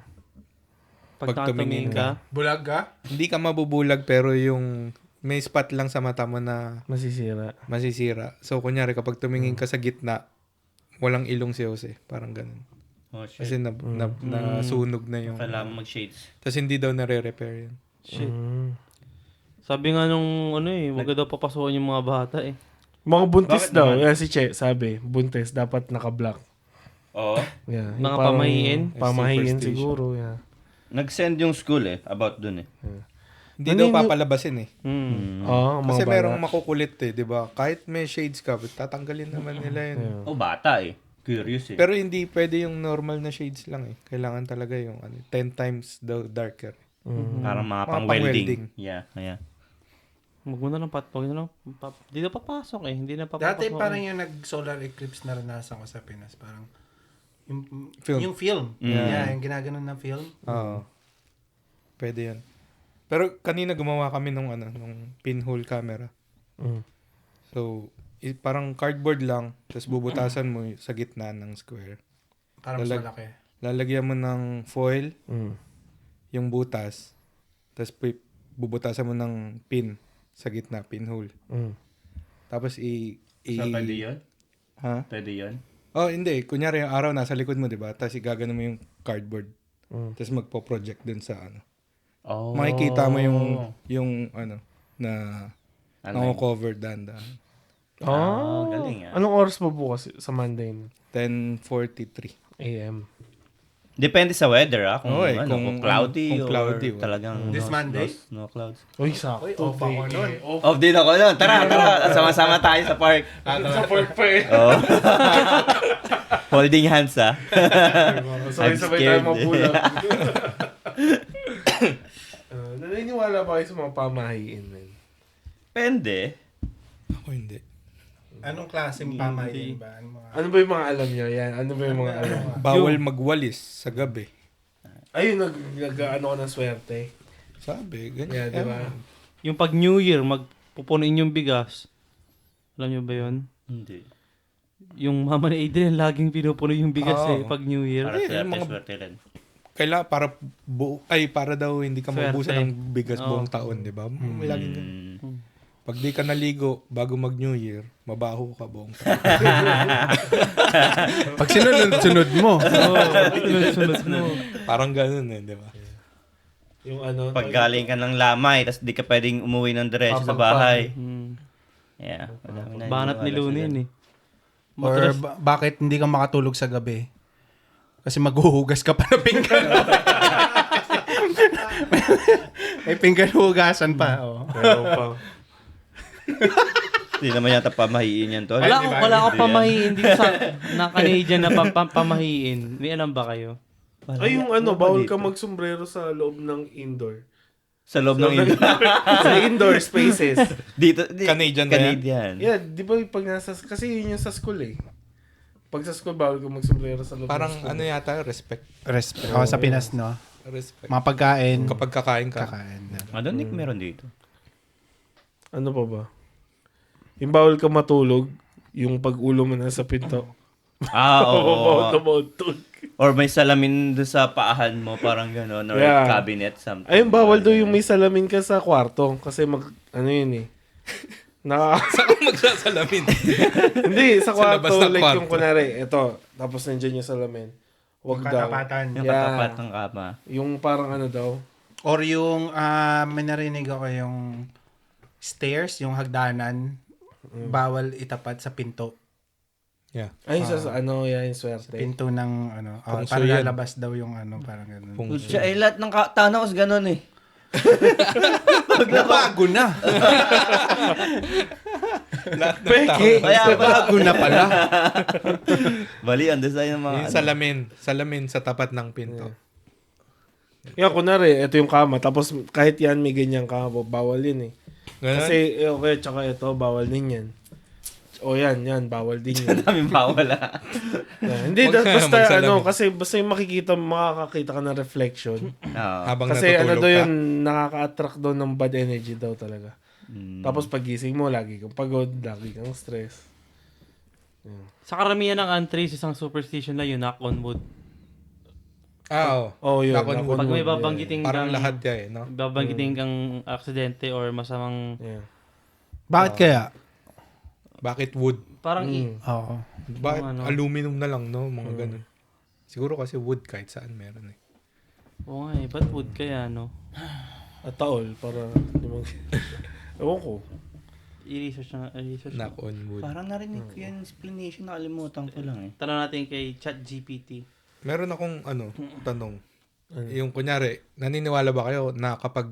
Pag Pag tumingin nakatumingin ka. Bulag ka? Hindi ka mabubulag pero yung may spot lang sa mata mo na Masisira. masisira. So, kunyari, kapag tumingin ka sa gitna, walang ilong si Jose. Parang ganun. Oh, shit. Kasi nasunog na yung... Kailangan mag-shades. Tapos hindi daw nare-repair yun. Shit. Sabi nga nung wag daw papasukin yung mga bata eh. Mga buntis Bakit daw. naman? Yan si Che, sabi. Buntis, dapat naka-block. Oo. Yeah. Mga Yung parang pamahiin? Pamahiin Superstition. siguro, yeah. Nag-send yung school about dun eh. Hindi Ano daw yung- papalabasin eh. Oo, mga Kasi bata. merong makukulit eh, di ba? Kahit may shades ka, tatanggalin naman nila yun. Oh, bata eh. Curious eh. Pero hindi pwede yung normal na shades lang eh. Kailangan talaga yung 10 times darker. Parang mga Mga pang-welding. pang-welding. Yeah. Wag mo na lang hindi na papasok eh. Hindi na papasok. Dati parang yung nag-solar eclipse naranasan ko sa Pinas. Parang yung Film. Yung film. Yeah, yung ginaganon ng film. Oo. Pwede yan. Pero kanina gumawa kami nung pinhole camera. Mm. So, parang cardboard lang, tapos bubutasan mo sa gitna ng square. Parang mas malaki. Lalagyan mo ng foil, Mm. yung butas, tapos bubutasan mo ng pin sa gitna, pinhole. Mm. Tapos So, pwede yun? Ha? Pwede yun? Oh, hindi. Kunyari yung araw nasa likod mo, di ba? Tapos igagano mo yung cardboard. Tapos magpo-project dun sa Oh. Makikita mo yung na Ano cover dahan-dahan. Oh, galing ah. Anong oras pa bukas sa Monday 10:43. AM? Depende sa weather kung, Oo eh, kung cloudy kung cloudy, or talagang This Monday? no clouds. Uy, sakto. off ako nun. Off din ako nun. Tara. Sama-sama tayo sa park. Sa park pa eh. Oh. Holding hands Sabay-sabay tayo mabulag. Naniniwala ba kayo sa mga pamahiin? Man? Depende. Ako hindi. Anong klaseng pamahiin ba? Ano ba yung mga alam nyo? Yan. Ano ba yung mga alam? Bawal magwalis sa gabi. Ayun, nag-ano ko ng swerte. Sabi, Yeah, ganyan. di ba? Yung pag New Year, magpupunuin yung bigas. Alam nyo ba yun? Hindi. Yung mama ni Adrian, laging pinupuno yung bigas Oo. pag New Year. Para yung mga- swerte rin. Kailangan para daw hindi ka Swerte. maubusan ng bigas Oo. buong taon, di ba? Laging ganun. Mm. Pag di ka naligo bago mag New Year, mabaho ka buong taon. Pag sinunod mo. Sunod mo. Parang ganun eh, di ba? Yung ano? Pag galing ka ng lamay, tapos di ka pwedeng umuwi ng diretso sa Papagpag. bahay. Hmm. Yeah. madami na Banat ni iniwala Luna sila. yun eh. Or bakit hindi ka makatulog sa gabi? Kasi maghuhugas ka pa ng pinggan. May pinggan hugasan pa. Oh. Pero pa. Hindi naman yata pamahiin yan, tol. Wala akong Hindi pamahiin dito sa Canadian na pamahiin. May alam ba kayo? Ay, yung ano, bawal ka magsombrero sa loob ng indoor. Sa loob ng Sa indoor spaces. dito. Canadian ba yan? Canadian. Yeah, di ba pag nasa, kasi yun yung sa school eh. Pag sa school, bawal ka magsombrero sa loob Parang ng school. ano yata, respect. Sa Pinas, no? Respect. Mga pagkain. Kapag kakain ka. Kakain. I don't think meron dito. Ano pa ba? Yung bawal ka matulog, yung pag-ulo mo na sa pinto. Oo. Tumutog. Or may salamin doon sa paahan mo, parang gano'n. Or Yeah. cabinet, something. Ayun, bawal daw yung may salamin ka sa kwarto. Kasi ano yun eh. Saan ka magsasalamin? Hindi, sa Sa labas kwarto. ng Like kwarto. yung kunwari, ito. Tapos nandiyan yung salamin. Huwag Yung daw. katapatan. Yung Yeah. katapat ng kama. Yung parang ano daw. Or yung, may narinig ako yung stairs, yung hagdanan, bawal itapat sa pinto. Yeah. Ay, ano, yan, yung swerte. Pinto ng, ano, Kung para so yan. lalabas daw yung ano, parang ganun. Siya, lahat ng Thanos gano'n eh. Bago na. Peke. Kaya Bago na pala. Mali ang design ng mga... Yung salamin sa tapat ng pinto. Yan, kunwari, ito yung kama. Tapos kahit yan may ganyan kama, bawal yun eh. Ganun? Kasi, okay, tsaka ito, bawal din yan. O yan, bawal din yan. Namin bawal ah. Yan. Hindi, Huwag ka basta magsalamin. kasi basta yung makakakita ka ng reflection. Oo. Habang Kasi ano natutulog daw ka. yun, nakaka-attract daw ng bad energy daw talaga. Mm. Tapos pagising mo, lagi kang pagod, lagi kang stress. Sa karamihan ng entries, isang superstition na yun, knock on wood. Oo. Oh, yun. Knock on wood. Pag may yeah. babanggiting Parang kang, lahat yan eh, no? babanggiting kang aksidente or masamang, Yeah. Bakit kaya? Bakit wood? parang Oo. Bakit ano. aluminum na lang, no? Mga ganun. Siguro kasi wood kahit saan meron eh. oo nga eh, ba't wood kaya, no? At taol, para limang... Ewan ko. I-research na. Knock on wood. Parang narinig ko yung explanation, nakalimutan ko lang eh. Tanong natin kay ChatGPT. Meron akong tanong. Yung kunyari, naniniwala ba kayo na kapag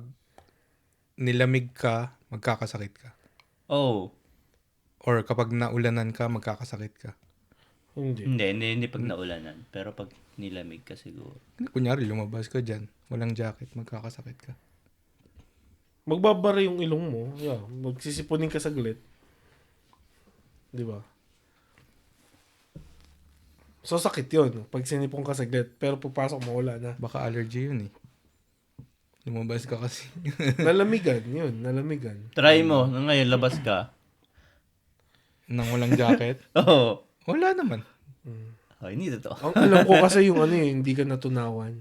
nilamig ka, magkakasakit ka? Oh. Or kapag naulanan ka, magkakasakit ka? Hindi. Hindi pag naulanan. Pero pag nilamig ka siguro. Kunyari, lumabas ka dyan, walang jacket, magkakasakit ka. Magbabara yung ilong mo. Yeah. Magsisipunin ka saglit. Di ba? So, sakit yun. Pag sinipon ka saglit. Pero pagpasok mo, wala na. Baka allergy yun eh. Lumabas ka kasi. Nalamigan. Yun. Nalamigan. Try mo. Ngayon, labas ka. Nang walang jacket. Oo. Wala naman. Oh, hindi to. Ang alam ko kasi yung hindi ka natunawan.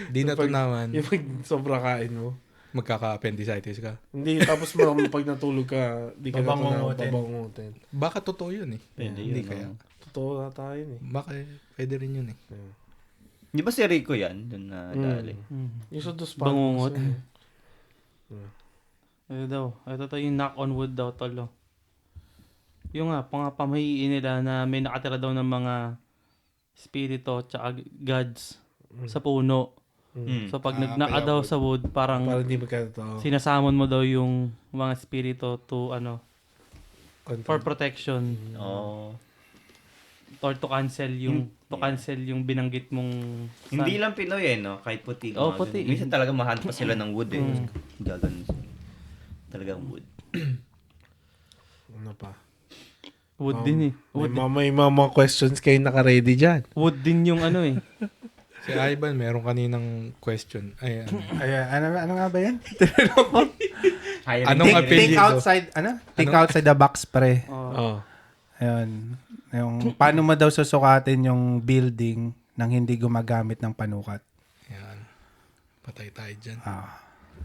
Di natunawan. Yung pag sobra kain mo. Magkaka-appendicitis ka. Hindi, tapos pag natulog ka, di ka natunawan. Babangungutin. Babangungutin. Baka totoo yun eh. Pwede Hindi yun. kaya. oh. Totoo na tayo yun eh. Baka pwede rin yun eh. Di ba si Rico yan? Doon na dali. Yung sa dos Bangungot. kasi, Ito daw. Ito to yung knock on wood daw, tolo. Yung mga pamahiin nila na may nakatira daw ng mga spirito tsaka gods sa puno. Mm. So pag Ah, nagnaka kaya daw wood. sa wood, parang para hindi magkatotoo. sinasamon mo daw yung mga spirito to for protection Oh. or to cancel yung binanggit mong Hindi lang Pinoy eh, no? Kahit puti. Oh, mga puti. ganun. Minsan talaga mahanap pa sila ng wood eh. Gagawin sila. Talagang wood. Ano pa? wood din eh. May mga questions kayo naka-ready dyan. Wood din yung ano eh. Si Ivan, meron kaninang question. Ay, ano? Ano nga ba yan? Anong Think apelyido? outside, Think outside the box, pre. Oh. Ayun. Yung, paano mo daw susukatin yung building nang hindi gumagamit ng panukat? Yan. Patay tayo dyan.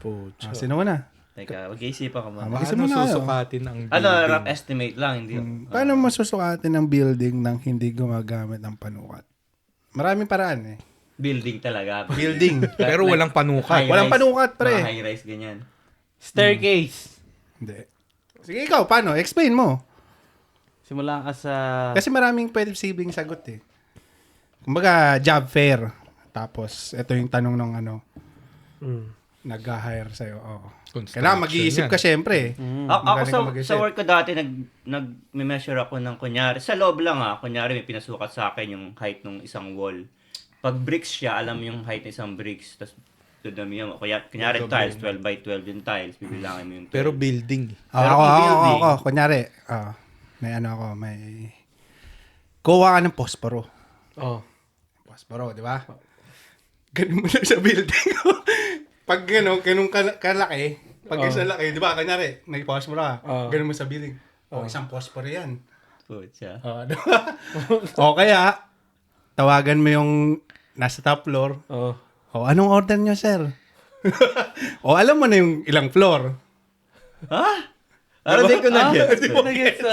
Pucha. Sino na? Teka, mag-iisipan ka muna. Mag-isip Paano mo na, susukatin ang building? Ano, rough estimate lang. Hindi. Paano mo susukatin ang building nang hindi gumagamit ng panukat? Maraming paraan eh. Building talaga. Building. Pero walang panukat. Walang panukat, pre. Mga high-rise, ganyan. Staircase. Hindi. Sige, ikaw, paano? Explain mo. Simula ka sa Kasi maraming pwede sibling sagot eh. Kumbaga, job fair. Tapos, ito yung tanong ng nag-hire sa'yo. Oo. Construction Kailangan mag-iisip yan. ka syempre. Ako Magaling sa, ka mag-isip. sa work ko dati, nag-measure ako ng kunyari. Sa loob lang kunyari may pinasukat sa akin yung height ng isang wall. Pag bricks siya, alam yung height ng isang bricks. Tapos, dudami yung, kunyari tiles, 12 by 12 yung tiles. Bibilangin mo yung 12. Pero building. Pero kung building- Ako, kunyari, may kuha ka ng posporo. Oh. Posporo, di ba? Ganun mo lang sa building. Pag ganun kalaki, pag isa laki, di ba, kanyari, may posporo ka, ganun mo sa building. Isang posporo yan. Putya. Diba? O kaya, tawagan mo yung nasa top floor. Oh. Anong order nyo, sir? Alam mo na yung ilang floor. Ha? Ano di ko na-gets? Nag-gets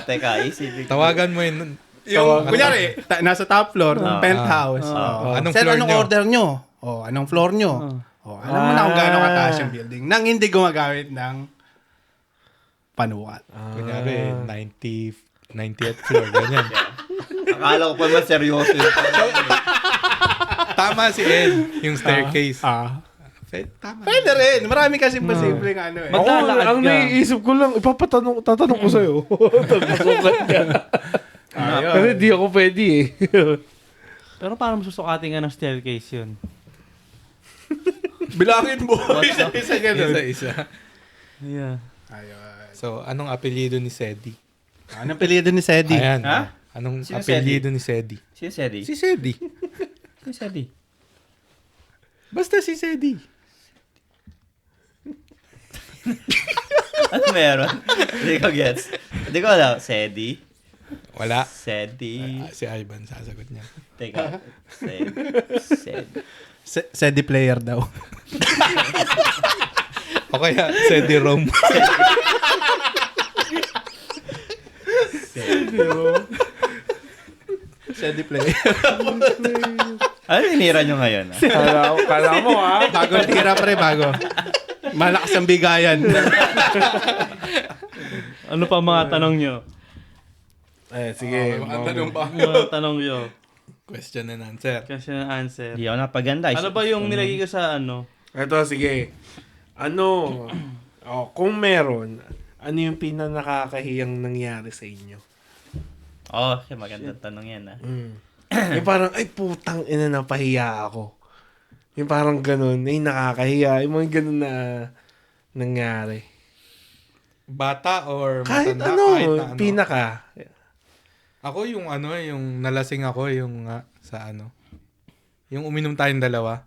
Teka. Isipin ko. Tawagan mo yun. Yung, kunyari, nasa top floor, penthouse. Anong Sir, floor anong nyo? order nyo? Anong floor nyo? Alam mo na kung gaano kataas yung building nang hindi gumagamit ng panukat. Kunyari, 90th floor, ganyan. Akala ko pa naman seryoso yun. Tama si Ed, yung staircase. Tama. Pwede rin. Marami kasi posibleng ano eh. Ako, Maglalakad ang ka. naiisip ko lang, tatanong ko sa'yo. Tagusukat ka. Kasi di ako pwede eh. Pero paano masusukatin nga ng staircase yun? Bilangin mo. Isa-isa ganun. Isa-isa. Yeah. Ayun. So, anong apelyido ni Sedi? Anong apelyido ni Sedi? Ayan. Ha? Anong Sino apelyido ni Sedi? Si Sedi. Si Sedi. Si Sedi. Basta si Sedi. Ano meron? Hindi ko gets. Hindi ko alam. Sedi. Wala. Sedi. Si Ivan sasagot niya. Teka. Sedi. Sedi player daw. O kaya, Sedi Rome. Sedi player. Ano tinira nyo ngayon? Kala mo ha? Bago tira pre, bago. Malakas ang bigayan. Ano pa mga tanong nyo? Sige. Mga tanong nyo. Question and answer. Kasi na answer. Hindi ako napaganda. Ano ba yung nilagay ko sa ano? Ito, sige. Kung meron, ano yung pinanakakahiyang nangyari sa inyo? Magandang tanong yan ah. Yung parang, ay putang ina, napahiya ako. Yung parang ganun, ay nakakahiya. Yung mga ganun na nangyari. Bata or Kahit matanda? ano, Kahit na ano. pinaka. Ako yung yung nalasing ako yung sa yung uminom tayong dalawa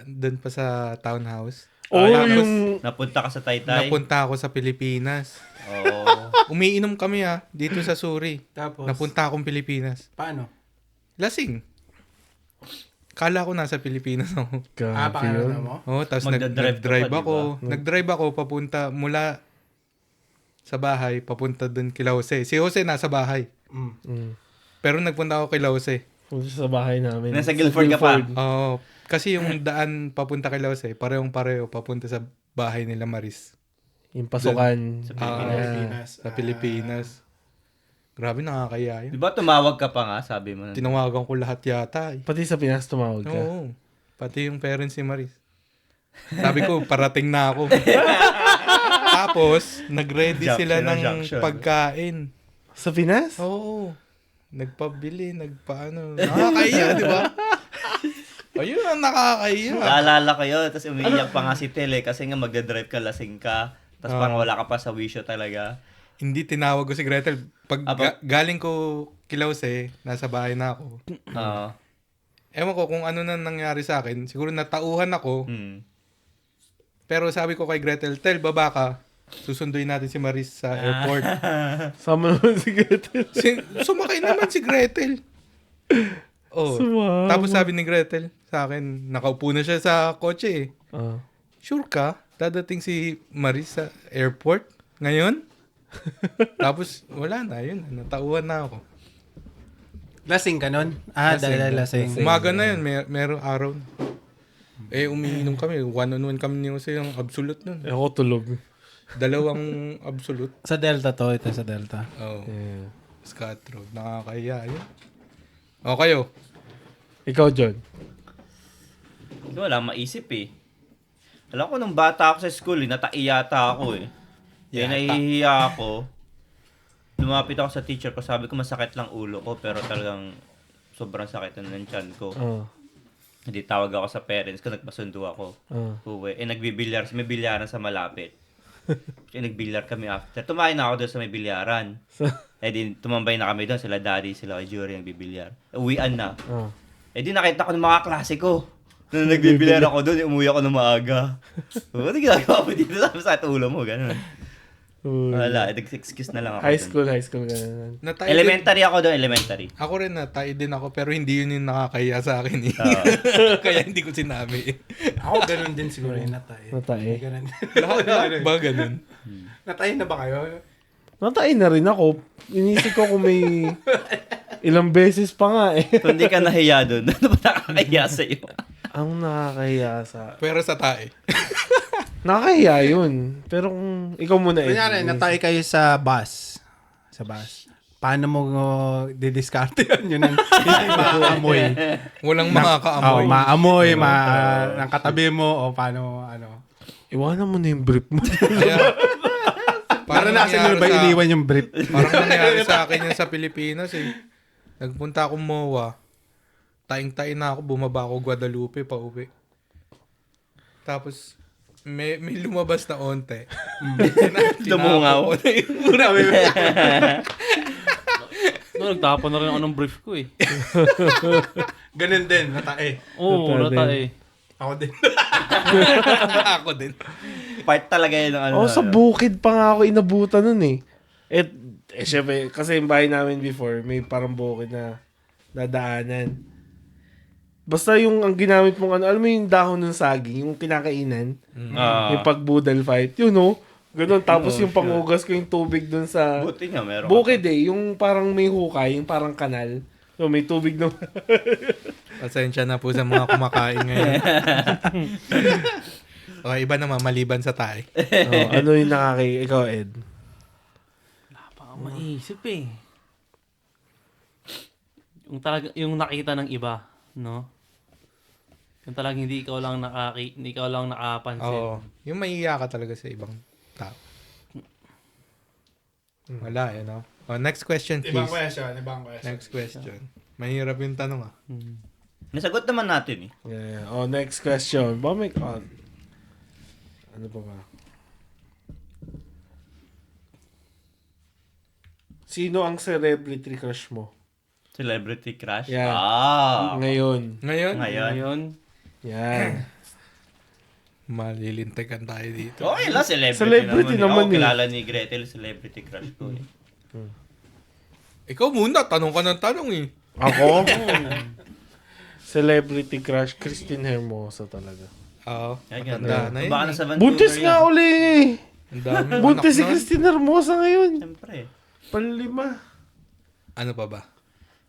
doon pa sa townhouse. Tapos, yung Napunta ka sa Taytay. napunta ako sa Pilipinas. Oo. Umiinom kami dito sa Suri. Tapos, Napunta akong Pilipinas. paano? Lasing. Kala ko nasa Pilipinas ako. grabe Paano yun. na mo? Tapos Magdadrive ka nag-drive pa, ako. Nag-drive ako papunta mula sa bahay papunta doon kila Jose. Si Jose nasa bahay. Pero nagpunta ako kay Jose. Punta sa bahay namin. Nasa Guilford ka pa. Oo. Kasi yung daan papunta kay Jose, parehong-pareho papunta sa bahay nila Maris. Yung pasukan. Sa Pilipinas. Sa Pilipinas. Grabe, nakakaya Di yun. ba tumawag ka pa nga, sabi mo? Tinawagan ko lahat yata. Pati sa Pinas tumawag ka. Oo. Pati yung parents ni Maris. Sabi ko, parating na ako. Tapos, nag-ready sila ng Junction. pagkain. Sa Pinas? Oo. Nagpabili, Nakakaya, di ba? Ayun ang nakakaya. Naalala ko yun, tapos umiiyak pa nga si Tel kasi nga magdadrive ka, lasing ka. Tapos parang wala ka pa sa wisyo talaga. Hindi tinawag ko si Gretel. Pag Apa? galing ko kilaws nasa bahay na ako. Oo. Ewan ko kung ano na nangyari sa akin. Siguro natauhan ako. Pero sabi ko kay Gretel, Tel, baba ka. Susunduin natin si Maris sa airport. Sama naman si Gretel. Sumakay naman si Gretel. Oh. Sumama. Tapos sabi ni Gretel sa akin, nakaupo na siya sa kotse Sure ka? Dadating si Maris sa airport ngayon? Tapos wala na, yun. Natauhan na ako. Lasing ka nun? Dahil lasing. Umaga na yun, merong araw. Umiinom kami. One-on-one kami ni Jose yung absolute nun. Ako tulog. 2 absolute. Sa Delta to, ito sa Delta. Oh. Yeah. Scatro. Nakakaya yun. O kayo? Ikaw, John. Wala maisip eh. Alam ko nung bata ako sa school, natai yata ako eh. Nahihiya ako. Lumapit ako sa teacher ko, sabi ko masakit lang ulo ko, pero talagang sobrang sakit na ng tiyan ko. Hindi tawag ako sa parents ko, nagpasundo ako. Uwi. Nagbibilyar, may bilyaran sa malapit. Kaya nagbilyar kami after. Tumain na ako doon sa may bilyaran. Di tumambay na kami doon. Sila daddy, sila kay Jury nagbibilyar. Uwian na. Di nakita ko ng mga klase ko. Nung nagbibilyar ako doon, umuwi ako ng maaga. Ano ginagawa mo dito? Sa ulo mo, gano'n. Wala, excuse na lang ako. High school ganun. Elementary ako doon, elementary. Ako rin natay din ako, pero hindi yun yung nakakaya sa akin eh. Kaya hindi ko sinabi. Ako ganun din siguro yung natay. Natay. Ganun. Lahat ba ganun? Natay na ba kayo? Natay na rin ako. Inisip ko kung may ilang beses pa nga eh. Kung hindi ka nahiya doon, ano ba nakakahiya sa'yo? Ang nakakahiya sa... Pero sa tae. Nakakahiya yun. Pero kung ikaw muna eh. Kunyari, natay kayo sa bus. Sa bus. Paano mo didiskarte yun? Yun ang hindi maamoy. Walang makakaamoy. Maamoy, ang katabi mo, o paano, ano. Iwanan mo na yung brief mo. Kaya, Naranasan mo ba iniwan yung brief? Parang nangyari sa akin yun sa Pilipinas eh. Nagpunta akong MOA. Taing-tain na ako, bumaba ako Guadalupe pa uwi. Tapos, may lumabas na onte. Lumungaw. Nagtapon na rin ako ng brief ko eh. Ganun din, natay. Oo, natay. Ako din. Ako din. Part talaga yun ng ano. Sa bukid pa nga ako inabutan nun eh. Syempre, kasi yung bahay namin before, may parang bukid na dadaanan. Basta yung ang ginamit mong alam mo yung dahon ng saging, yung kinakainan, yung pagbudal fight, ganun. Tapos yung pangugas ko yung tubig dun sa Buti nga, meron. bukid yung parang may hukay, yung parang kanal. So, may tubig na. Pasensya na po sa mga kumakain ngayon. O, iba naman, maliban sa tae. Ano yung ikaw, Ed? Wala pa akong maisip eh. Yung nakita ng iba, no? Yung talagang hindi ikaw lang nakapansin. Oo. Yung maiiya ka talaga sa ibang tao. Wala eh, no? Oh, next question, please. Ibang question. Next question. Mahirap yung tanong ah. Nasagot naman natin eh. Yeah. Next question. Ano pa ba? Sino ang celebrity crush mo? Celebrity crush? Yeah. Ngayon. Ngayon. Yan. Malilintikan tayo dito. Okay lang, Celebrity naman Ako, eh. kilala ni Gretel, celebrity crush ko eh. Ikaw muna, tanong ka ng tanong eh. Ako? Celebrity crush, Christine Hermosa talaga. Oo. Ay, Matanda ganda. na yun Baka eh. nasa Vancouver Buntis nga yan. uli eh. Ang dami Buntis si anak nun. Christine Hermosa ngayon. Siyempre. Panlima. Ano pa ba?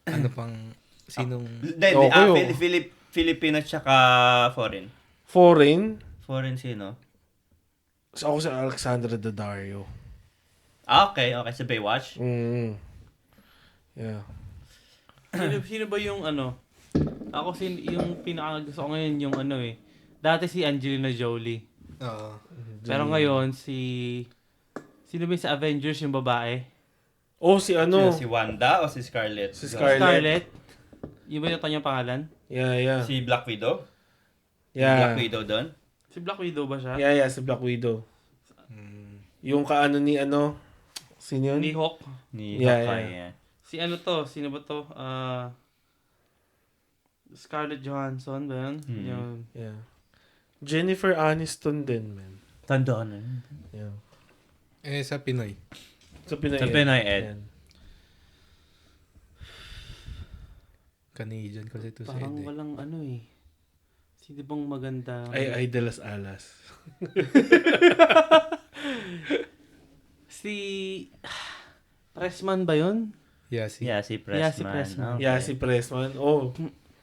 Ano pang sinong... Filipino tsaka foreign. Foreign? Sino? Ako si Alexandra Daddario. Okay. Sa Baywatch? Yeah. Sino ba yung ano? Ako yung pinaka gusto ko ngayon yung ano eh. Dati si Angelina Jolie. Oo. Pero ngayon sino ba yung sa Avengers yung babae? Si ano? Si Wanda o si Scarlett? Si Scarlett. Scarlett. Yung ba yung kanyang pangalan? Yeah. Si Black Widow? Yeah. Black Widow doon? Si Black Widow ba siya? Yeah, si Black Widow. Yung kaano ni ano? Sino yun? Ni Hawk. Ni Yeah, Hawkeye, yeah. yeah. Si ano to? Sino ba to? Scarlett Johansson ba yun? Yun. Yeah. Jennifer Aniston din, man. Tanda na. Yeah. Sa Pinoy. Sa Pinoy. Sa Pinoy, Ed. Yan. Canadian kasi ito si Parang Ed. walang ano eh. Sino bang maganda? Ay de las Alas. Si... Pressman ba yun? Yeah, si Pressman. Yeah, si Pressman. Okay. Yasi Pressman.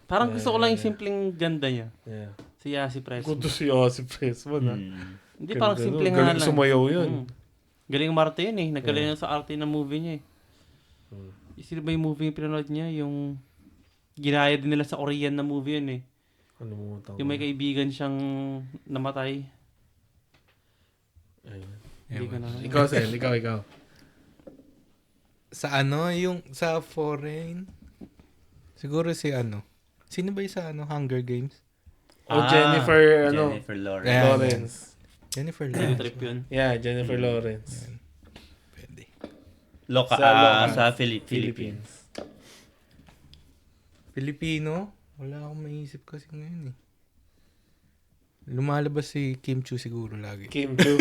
Parang gusto ko lang yung simpleng ganda niya. Yeah. Si Yasi Pressman. Kuto si Yasi Pressman, ha? Hindi, parang Ganda, simpleng no? nga Galing lang. sumayaw yun. Galing umarte yun eh. Nagaling sa arte ng movie niya eh. Sino ba yung movie yung pinanood niya? Yung ginaya din nila sa Korean na movie yun eh. Ano mo tawag? Yung may kaibigan siyang namatay. Ayun. Hindi ko na. Ikaw, Sel. Ikaw. Sa ano, yung sa foreign, siguro si ano, sino ba yung sa ano, Hunger Games? Jennifer Jennifer Lawrence. Yeah. Lawrence. Jennifer Field Lawrence. trip yun. Yeah, Jennifer Lawrence. Pwede. Sa Philippines. Filipino? Wala akong maisip kasi ngayon eh. Lumalabas si Kim Chu siguro lagi. Kim Chu.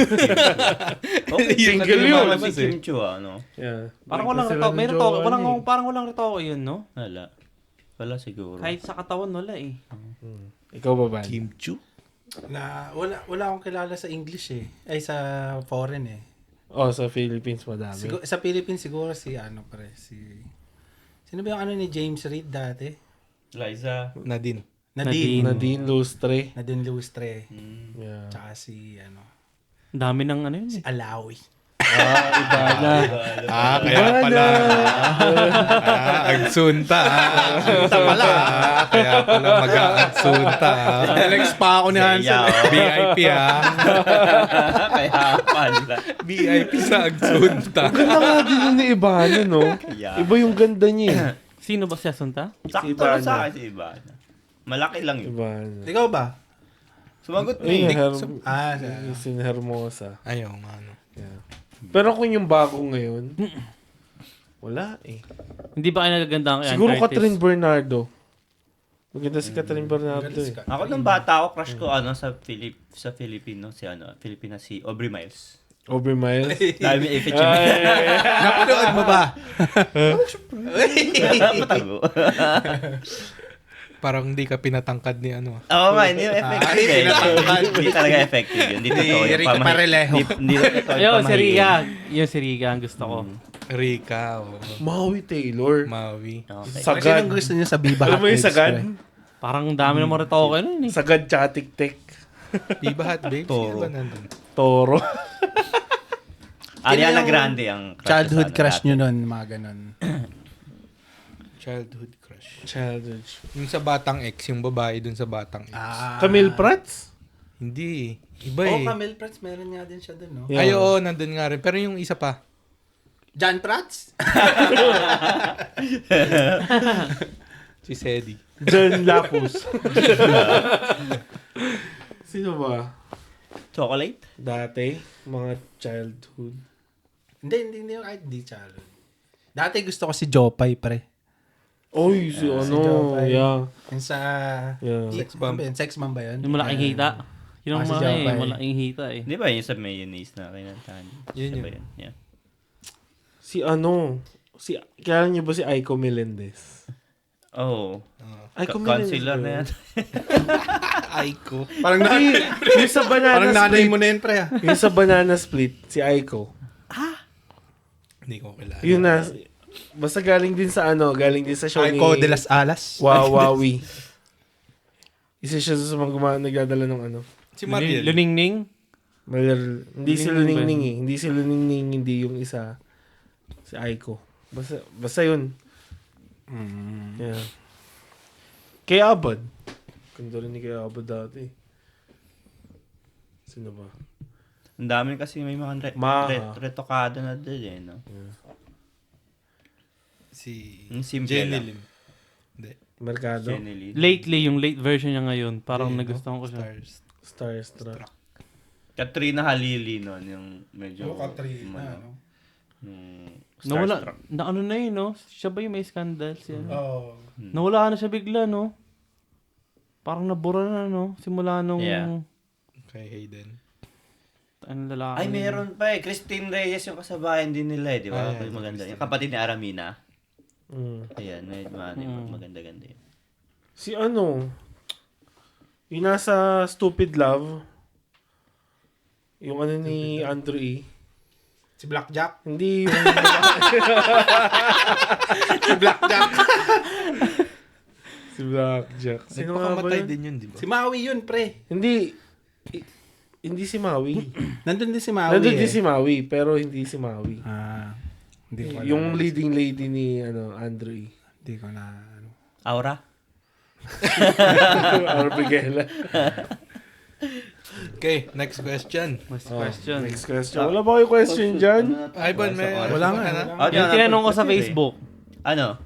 Okay, Single yun. lumalabas si Kim Chu, ano? Yeah. Parang walang Sila rito, ni may rito, Joanne walang, eh. parang walang rito yun, no? Wala siguro. Kahit sa katawan, wala eh. Ikaw ba ba? Kim Chu? Wala akong kilala sa English eh. Ay, sa foreign eh. Oh, sa Philippines madami. Sa Philippines siguro si sino ba yung ano ni James Reid dati? Liza. Nadine. Nadine Lustre. Nadine Lustre. Yeah. Tsaka si Ang dami ng ano yun eh. Alawi. Iba na. Kaya pala. Agsunta. Agsunta pala. Kaya pala mag-aagsunta. Alex pa ako ni Hansel. VIP Kaya pala. VIP sa agsunta. Ganda nga din yun ni Ibana, no? Kaya. Iba yung ganda niya. eh. Sino ba siya, Sunta? Sakto Ibana. lang sa akin si Ibana. Malaki lang yun. Ibana. Ikaw ba? Sumagot na Ayun, eh. si Hermosa. Ayaw, ano. Yeah. Pero kung yung bago ngayon, wala eh. Hindi ba kayo nagaganda kay Siguro Ann Curtis? Catherine Bernardo. Maganda si Catherine Bernardo eh. Ako nung bata ako, crush ko sa Filipino, Filipina si Aubrey Miles. Aubrey Miles. Dahil may effect yun. Napanood mo ba? Patago. Parang hindi ka pinatangkad ni ano. Oo nga, hindi yung effective eh. Hindi talaga effective yun. Hindi totoo yung Rica Parelejo. Hindi totoo yung Ayun, si pamahiin. Riga. Yung si Riga ang gusto ko. Rika o Maui Taylor. Maui. Okay. Sagad. Sinong gusto niyo sa Viva Alam mo yung Hot Babes, sagad? pre? Parang dami namang rito kayo nun eh. Sagad tsaka tik-tik. Viva Hot Babes? Sino ba nandun? Toro. Ariana yung Grande ang crush Childhood ko sa crush dati. nyo nun, mga ganun. Childhood crush. Challenge. Yung sa Batang X, yung babae dun sa Batang X. Camille Prats? Hindi. Iba Oh, eh. Camille Prats, meron nga din siya dun, no? Yeah. Ay, oo, nandun nga rin. Pero yung isa pa. John Prats? Si Sedi. John Lapus. Sino ba? Chocolate? Dati, mga childhood. hindi kahit di childhood. Dati gusto ko si Jopay, pre. Oy, si Jopay. yeah. Yung sa... Yeah. Sex bomb. Sex bomb ba yun? Yung malaking hita. Yun ang Si mga Jopay. malaking hita eh. Di ba yung sa mayonnaise na kinantahan? Yun Isa ba yun. Yeah. Kilala niyo ba si Aiko Melendez? Oh. Aiko Melendez. Concealer na yan. Aiko. Parang, Yung sa banana parang nanay split. mo na yun, pre. Yung sa banana split, si Aiko. Hindi ko kilala. Yun na. Basta galing din sa show ni... Aiko de las Alas. Wawawi. Isa siya sa mga nagdadala ng ano. Si Mariel. Luningning? Hindi si Luningning eh. Hindi si Luningning, hindi yung isa. Si Aiko. Basta yun. Yeah. Kay Abad. Ganda rin ni Kay Abad dati. Sino ba? Ang dami kasi may mga Maha. retokado na din eh, no? Si Yung simple Jenny lang. Lim. Hindi. Mercado? Jenny Lee. Lately, yung late version niya ngayon. Parang Hindi, nagustuhan ko siya. Stars. Starstruck. Katrina Halili nun, yung medyo... Katrina, no? Nawala, Starstruck. na ano na yun, no? Siya ba yung may scandals yan? Oh. Nawala na siya bigla, no? Parang nabura na, no? Simula nung... Yeah. Kay Hayden. Ang lalaki. Ay, meron pa eh. Christine Reyes yung kasabayan din nila eh, di ba? Ay, Maganda. Christine. Yung kapatid ni Aramina. Mm. Ayan, maganda-ganda yun. Si ano? Yung nasa Stupid Love. Yung ano ni Andrew E. Si Blackjack. Hindi yung... Si Blackjack. si Blackjack. Sino nga ba Nagpakamatay yun? din yun, di ba? Si Maui yun, pre. Hindi si Maui. Nandun din si Maui. Nandun din si Maui, pero hindi si Maui. Hindi ko alam. Yung leading lady ni Andrew E. Hindi ko na... Aura? Arbigela. Okay, next question. Mas question. Next question. Wala ba kayo question dyan? Ivan, may Wala nga. na. Oh, Yung tinanong ko sa Facebook, Ano?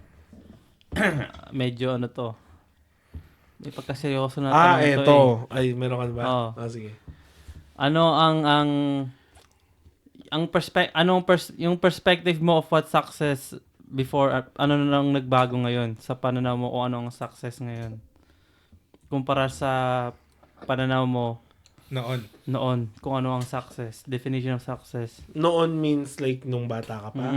medyo ano to. May pagkaseryoso na tanong to Eto. eh. Ay, meron ka na ba? Oo. Sige. Ano yung perspective mo of what success before at ano nang nagbago ngayon sa pananaw mo kung ano ang success ngayon kumpara sa pananaw mo noon kung ano ang success, definition of success. Noon means like nung bata ka pa.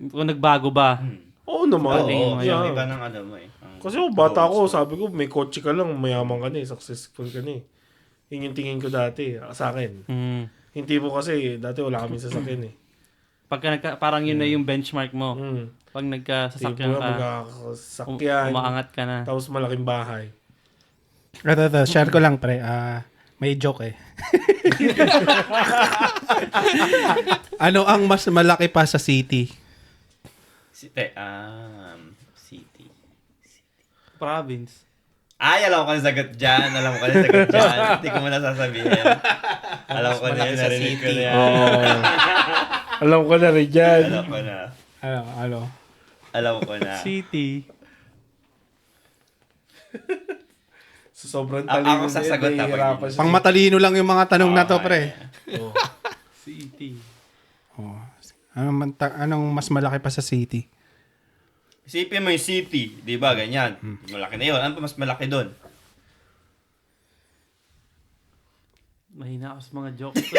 Kung nagbago ba? Oo naman. Oo, Yeah. yung iba ng ano mo eh. Kasi bata ko, sabi ko, may kotse ka lang, mayaman ka na eh, successful ka na eh. Yun yung tingin ko dati, sa akin. Hindi po kasi, dati wala kami sasakyan eh. Pagka parang yun na yung benchmark mo. Pag Tipo nagkasasakyan ka, magkakasakyan, umaangat ka na. tapos malaking bahay. Ito, share ko lang, pre. May joke eh. Ano ang mas malaki pa sa city? City. Province. Ay, alam ko na sagot dyan. Hindi ko muna sasabihin. Alam ko na yun. Narinig ko na yan. Alam ko na rin yan. Alam ko na. Ano? Alam ko na. City. So, sobrang Ako talino sasagot din, ako. nahihirapan siya. Pang matalino lang yung mga tanong na to, pre. City. Oh. Anong mas malaki pa sa city? Isipin mo yung city. Di ba? Ganyan. Malaki na yun. Ano pa mas malaki doon? Mahina ako sa mga jokes ko.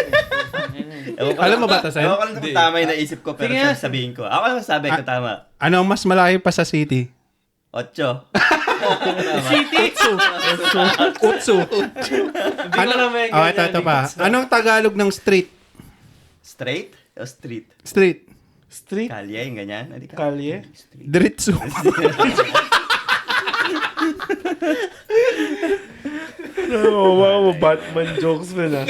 Alam mo ba, Tasen? Ewan ko lang kung tama yung naisip ko, pero Sige. sabihin ko. Ako lang sabi ko tama. Ano ang mas malaki pa sa city? 8. City? Utsu. Hindi ko alam eh. Oh, ito pa. Anong Tagalog ng street? Straight o street? Street. Street, Kalye, yung ganyan. Hindi ka. kalye. Street. Diretso. Wow, Batman jokes mo na.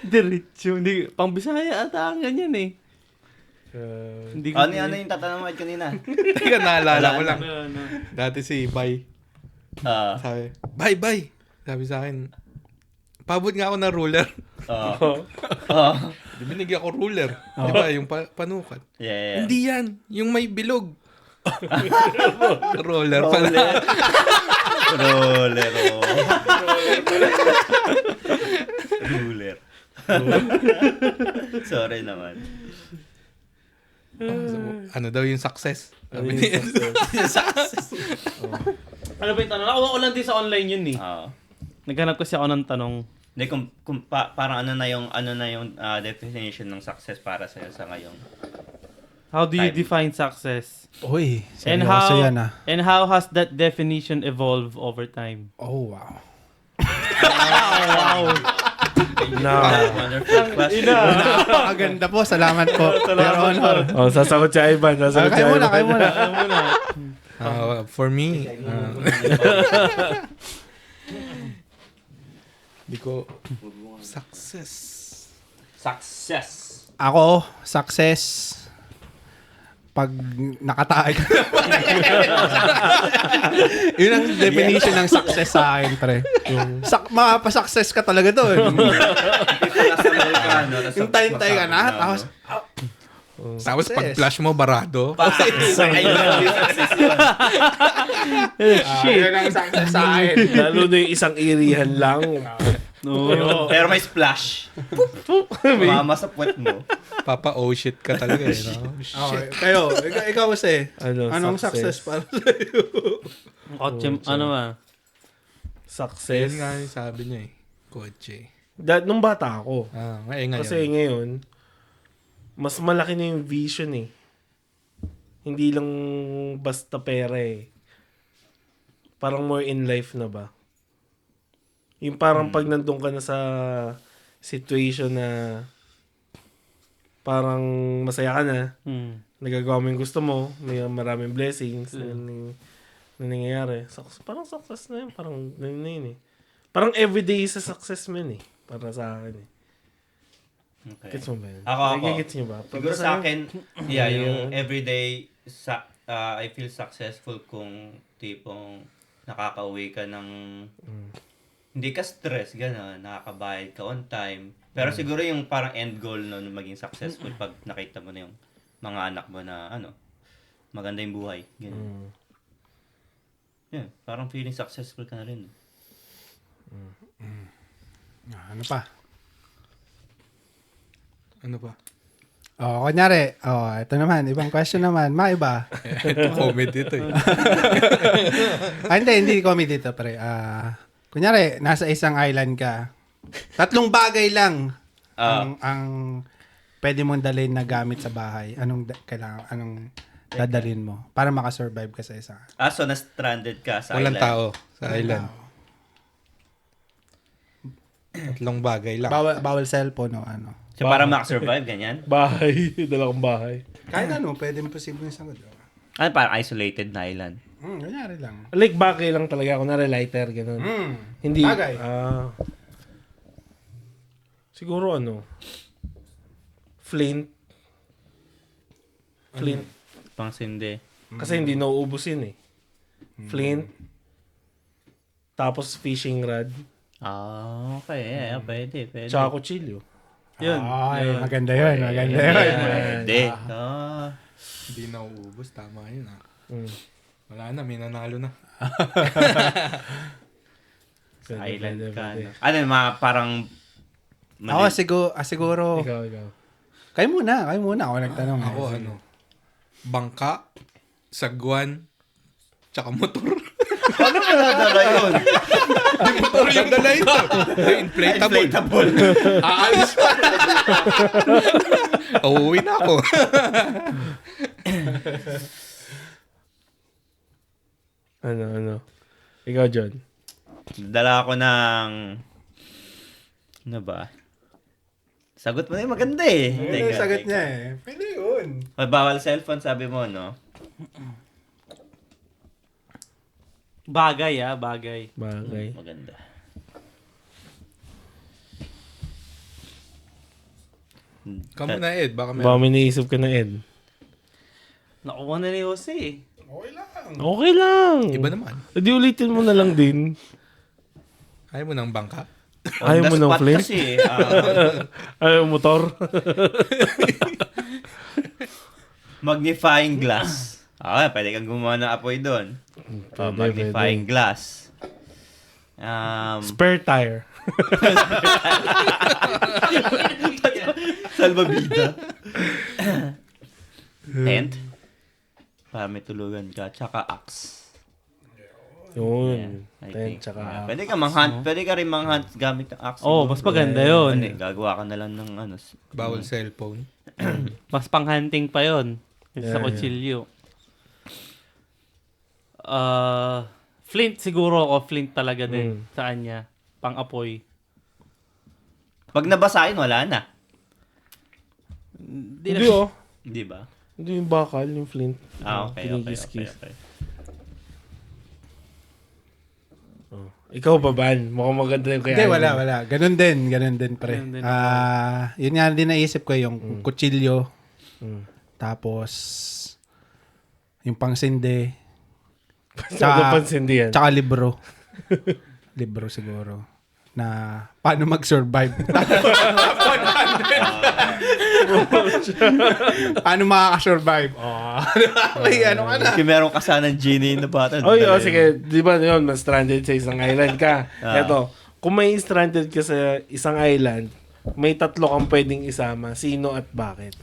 Diretso. Hindi, pang Bisaya ata ang ganyan eh. Hindi ko Ano yung tatanong mo kanina? Teka, naalala ko lang. Ano. Dati si Bay. Ah. Sabi, Bay. Sabi sa akin, pabot nga ako ng ruler. Di binigyan ako ruler. Di ba? Yung panukat. Yeah. Hindi yan. Yung may bilog. Roller pala. Roller. Ruler. Sorry naman. So, ano daw yung success? Ano Sabi yung niya. success? Ano ba yung tanong? Ako lang din sa online yun eh. Oo. Naghanap kasi ako ng tanong. Hindi, parang ano na yung definition ng success para sa'yo sa ngayon. How do you Time. define success? Uy, And seryoso yan ah. And how has that definition evolved over time? Oh, wow. Wonderful question. Napakaganda po. Salamat po. Your Honor. Oh, sasagot si Ivan. Sasagot si Kayo Ivan. muna. For me, di ko, Success. Ako, success. Pag nakataay ka. Yun ang definition ng success sa akin, pre. Mapasuccess ka talaga doon. Yung tayo-tayo ka na, tapos, tapos pag flash mo, barado. yun ang success sa akin. Lalo na yung isang irihan lang. Pero may splash. Mama sa puwet mo. Papa, oh shit ka talaga eh. No? Okay, kayo, ikaw kasi, anong success para sa'yo? Kotse, ano ba? Success. Yun nga yung sabi niya eh. Kotse. Nung bata ako. Ngayon. Kasi ngayon, mas malaki na yung vision eh. Hindi lang basta pera eh. Parang more in life na ba? Yung parang pag nandun ka na sa situation na parang masaya ka na, nagagawa mo yung gusto mo, may maraming blessings na nangyayari. Parang success na yun. Parang ganun na yun eh. Parang everyday sa success mo yun eh. Para sa akin eh. Okay. Gets mo ba yun? Ako. Gets nyo ba? Siguro sa akin, yung everyday, I feel successful kung tipong nakakauwi ka ng hindi ka stress, gano'n, nakakabayad ka on time. Pero siguro yung parang end goal nun maging successful pag nakita mo na yung mga anak mo na maganda yung buhay. Ganun. Yeah, parang feeling successful ka na rin. Ano pa? Ano ba? Kunyari, ito naman, ibang question naman. Maiba. Ito, comedy ito eh. Hindi comedy dito, pre. Kunyari, nasa isang island ka. 3 bagay lang ang pwede mong dalhin na gamit sa bahay. Anong dadalhin mo para makasurvive ka sa isang. So na-stranded ka sa Walang island. tao sa island. 3 bagay lang. Bawal cellphone o ano. So para makasurvive, ganyan? Bahay. Dalawang bahay. Kahit ano, pwede mo posibleng sagot. Ano, parang isolated na island. Kunyari lang. Like, bagay lang talaga. Kunwari, lighter, gano'n. Hindi. Bagay. Siguro Flint. Flint. Pangsindi. Kasi hindi nauubos yun eh. Flint. Tapos fishing rod. Okay. Yeah, pwede. Tsaka kutsilyo. Yun. Maganda yun. Maganda yun. Pwede. Hindi na uubos. Tama yun ah. Mm. Wala na, may nanalo na. Sa island Pwede, ka. pwede. No? Ano, mga parang... Ako, siguro. Ikaw. Kayo muna. Ako nagtanong. Ako bangka, sagwan, tsaka motor. Ano ka nadala yun? Motor yung dala ito. Inflatable. Aalis pa. Uuwi na ako. Ano? Ikaw, John. Dala ako ng... Ano ba? Sagot mo na yung maganda eh. Yung sagot niya eh. Pwede yun. Bawal cellphone, sabi mo, no? Bagay, bagay. Bagay. Maganda. Kamu na Ed, baka Baka may naisip ka na, Ed. Nakuha na ni Jose eh. Okay lang. Iba naman. Di ulitin mo na lang din. Ayaw mo ng bangka. Ayaw mo On the ng spot flint? kasi, Ayaw motor. magnifying glass. Pwede kang gumawa ng apoy doon. Magnifying glass. Spare tire. Salvavida. Tent. Para may tulugan ka. Tsaka axe. Yun. I Tent, think. tsaka... Pwede ka manghunt. Pwede ka rin manghunt gamit ng axe. Oh, mas maganda yun. Gagawa ka na lang ng Bawal cellphone. Mas pang-hunting pa yun. Kasi sa Yeah. kutsilyo. Flint siguro ako. Flint talaga din. Sa kanya. Pang-apoy. Pag nabasahin, wala na. Hindi Di ba? Hindi yung bakal, yung flint. Okay. Pinigis-kis. Ikaw ba, Ban? Mukhang maganda yung kaya. Hindi, wala. Ganun din, pre. Ganun din Yun nga din naisip ko yung kutsilyo. Tapos, yung pangsindi. Saan pansin diyan? Tsaka libro. Libro siguro. Na paano mag-survive. Paano makaka-survive? May ano ka na. Kung meron ka sanang genie na bata. Sige. Di ba yun, mas stranded sa isang island ka. Eto, kung may stranded ka sa isang island, may 3 kang pwedeng isama. Sino at bakit?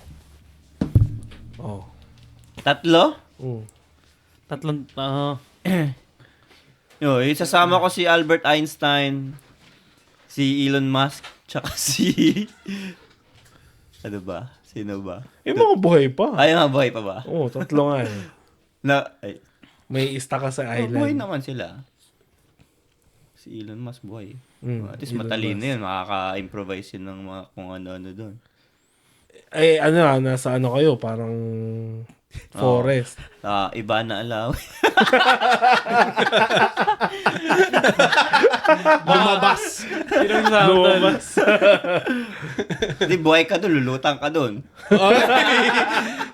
Tatlo? Tatlong... Isasama ko si Albert Einstein, si Elon Musk, tsaka si... Ano ba? Sino ba? Mga buhay pa. Ay, mga buhay pa ba? 3 nga eh. May ista ka sa Buhay island. naman sila. Si Elon Musk buhay. At least Elon matalino Musk. yun. Makaka-improvise yun ng mga kung ano-ano doon. Ay, nasa kayo, parang forest. Iba na alaw. Lumabas. Lumabas. Hindi, buhay ka doon. Lulutang ka doon.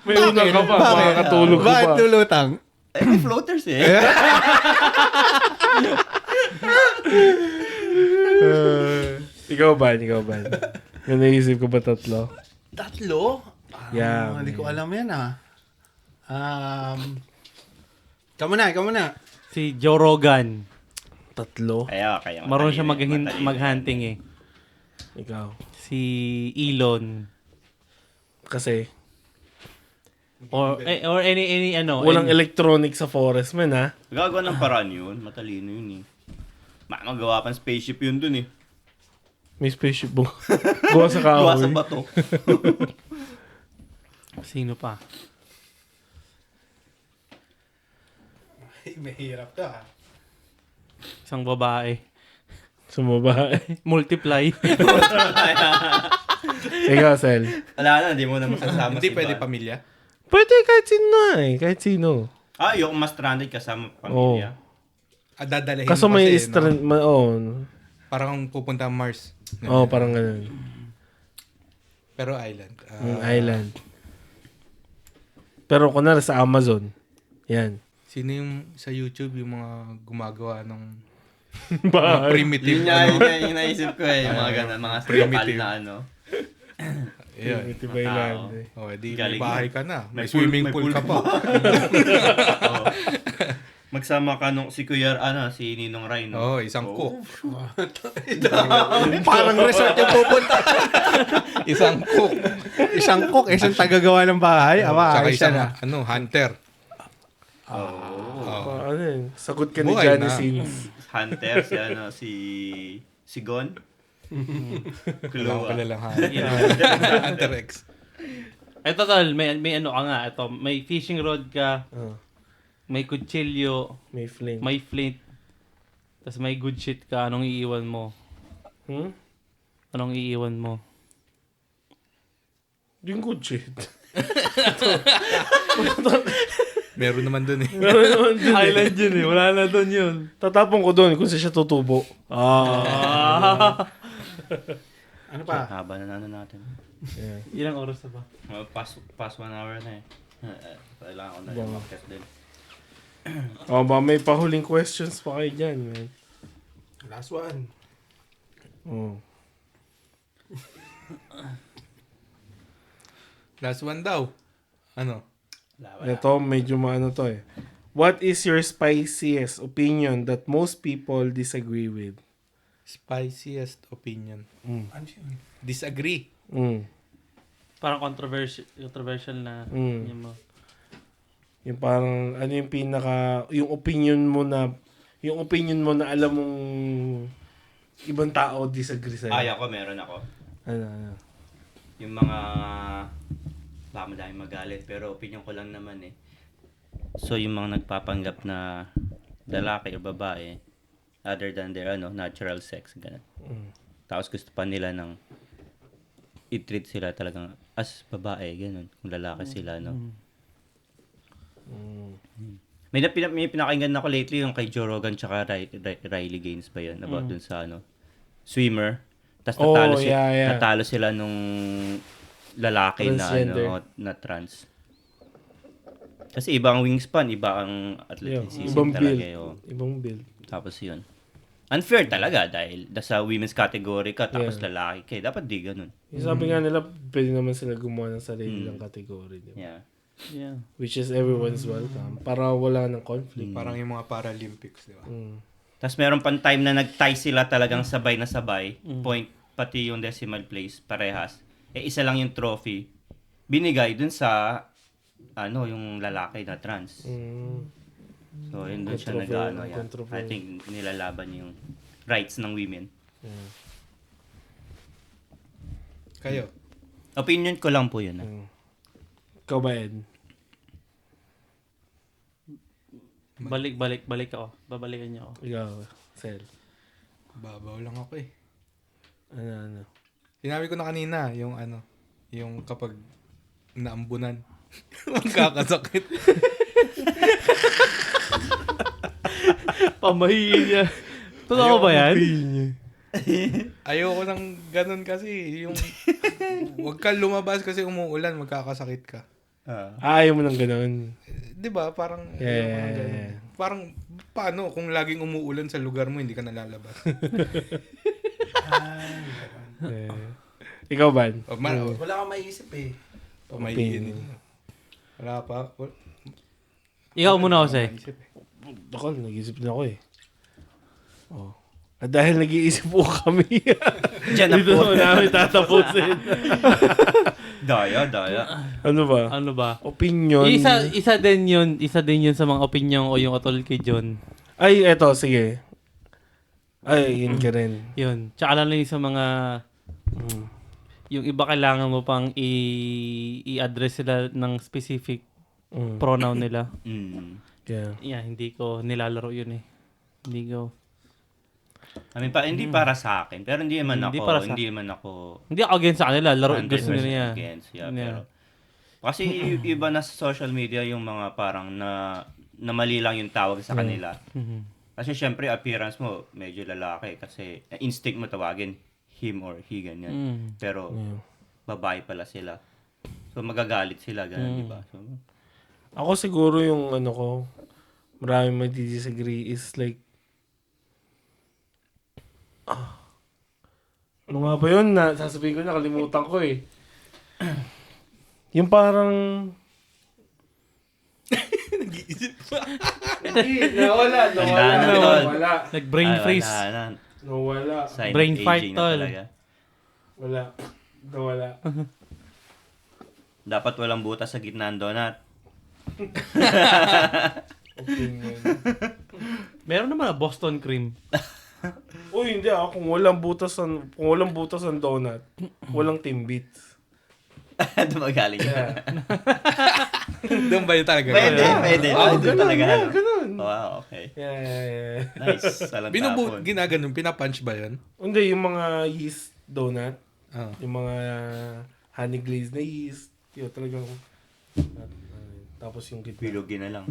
May una ka pa, makakatulog ka pa. Bakit lulutang? May floaters eh. Ikaw ba? Yung naisip ko ba 3? Tatlo? Yeah, Hindi ko alam yan Ikaw muna. Si Joe Rogan. 3? Kaya Marunong siya matalino. mag-hunting eh. Ikaw. Si Elon. Kasi Or any walang any- electronic sa forest man, ha? Gagawa ng paraan yun. Matalino yun eh. Magawa pang spaceship yun dun eh. May spaceship mo. Gawa sa Gawa sa kahoy. bato. Sino pa? Mahirap to ah. Isang babae. Sumaba. Multiply. Ikaw, Sel. Wala na, hindi mo na masasama Hindi si pwede Iba. pamilya. Pwede kahit sino eh. Kahit sino. Yung mas stranded kasama pamilya. Dadalahin Kaso mo may kasi, no? Parang pupunta Mars. Parang ganun. Pero island. Island. Pero kunwari sa Amazon. Yan. Sino yung sa YouTube yung mga gumagawa ng Bahay. primitive Yun yung naisip ko eh. Yung mga ganun, mga lokal Primitive. na ano. Ayun. Primitive Island eh. Oh, di Galing may bahay ka na. May May, pool- swimming may pool, pool ka pa. Magsama ka nung si Kuya, si Ninong Ray, no? Oh, isang cook. Parang resort yung pupunta. Isang cook. Isang cook, isang tagagawa ng bahay. Tsaka Ayos isang na. hunter. Ano yun? Sagot ka ni Buhay Johnny na. Sins. Hunter, si Gon. Kailangan Clue. pala lang hunter X. Ito tol, may ano ka nga. Ito, may fishing rod ka. Oh, May kutsilyo. may flame. May flint. Tapos may good shit ka. Anong iiwan mo? Hmm? Anong iiwan mo? Yung good shit. Meron naman dun eh. Meron naman dun eh. Island yun eh. Wala na doon yun. Tatapon ko doon kung saan siya tutubo. Ano pa? Haba na natin. Yeah. Ilang oras na ba? Past 1 hour na eh. Kailangan ko na yung podcast din. Ba may pahuling questions pa kayo dyan, man. Last one. Oh. Last one daw. Ano? Ito, medyo maano to eh. What is your spiciest opinion that most people disagree with? Spiciest opinion. Ano yun? Disagree. Parang controversial na. Mm. Yun mo. Yung parang, ano yung yung opinion mo na alam mong ibang tao disagree sa'yo. Ako, meron ako. Ano. Yung mga, baka madaming magalit, pero opinion ko lang naman eh. So, yung mga nagpapanggap na lalaki o babae, other than their natural sex, ganun. Tapos gusto pa nila ng i-treat sila talagang as babae, ganun. Kung lalaki sila, no? May pinakinggan ako lately yung kay Joe Rogan tsaka Riley Gaines ba yun? About dun sa swimmer. Tapos natalo sila nung lalaki Transgender. na trans. Kasi iba ang wingspan, iba ang athleticism Ibang talaga. build. Ibang build. Tapos yun. Unfair talaga dahil sa women's category ka tapos lalaki ka. Dapat di ganun. Yung sabi nga nila, pwede naman sila gumawa ng sarili ng category. Diba? Yeah. Yeah. Which is everyone's welcome. Para wala ng conflict. Parang yung mga Paralympics, di ba? Tapos meron pang time na nag-tie sila talagang sabay na sabay. Point, pati yung decimal place, parehas. Isa lang yung trophy. Binigay dun sa, yung lalaki na trans. So, yun dun siya I think nilalaban yung rights ng women. Kayo? Opinion ko lang po yun. Ikaw ba, Ed? Balik ako. Babalikan niyo ako. Ikaw, Sel. Babaw lang ako eh. Ano? Sinabi ko na kanina, yung kapag naambunan, magkakasakit. Pamahiin niya. Totoo ba yan? Ayoko ng ganun kasi, yung wag ka lumabas kasi umuulan, magkakasakit ka. Ayaw mo ng ganun. Di ba? Parang, ayoko ng ganun. Parang, paano kung laging umuulan sa lugar mo, hindi ka nalalabas? Ikaw ba? Wala akong maisip eh. Pamahiin. Wala pa. Ikaw muna, Jose. Ako, nag-isip na ako eh. At dahil nag-iisip po kami, Diyan na dito po. namin tatapusin. Daya. Ano ba? Ano ba? Opinion. Isa din yun sa mga opinion ko yung atol kay John. Ay, eto, sige. Ay, yun ka rin. Yun. Tsaka lang yun sa mga yung iba kailangan mo pang i-address sila ng specific pronoun nila. Mm. Yeah. Yeah, hindi ko nilalaro yun eh. Hindi ko. I mean, hindi para sa akin. Pero hindi naman Hindi ako, para sa- hindi naman ako Hindi ako against sa kanila. Laro 100% gusto nila. against. Yeah, Yeah. pero kasi iba na sa social media yung mga parang na mali lang yung tawag sa kanila. Mhm. Kasi syempre appearance mo medyo lalaki kasi instinct mo tawagin him or he ganyan. Mm. Pero babae pala sila. So magagalit sila ganun, di ba? So Ako siguro yung ano ko, maraming mag-disagree is like, ano nga ba yun? Sasabihin ko, nakalimutan ko eh. Yung parang... Hindi, nawala. Nag-brain freeze. Nawala. Brain fart, tol. Wala. Nawala. Dapat walang butas sa gitna ng donut. Opinion. Meron naman na Boston cream. Uy, hindi ah. Kung walang butas ang donut, walang Timbits. Dumagaling. Yeah. Doon ba yun talaga? Pwede. Ganun, Talaga. yeah, ano? ganun. Wow, okay. Yeah. Nice. Salang tapon. Ginaganon, pinapunch ba yun? Hindi, yung mga yeast donut, Oh. yung mga honey glazed na yeast, yun talagang, tapos yung gitna, Bilogin na lang.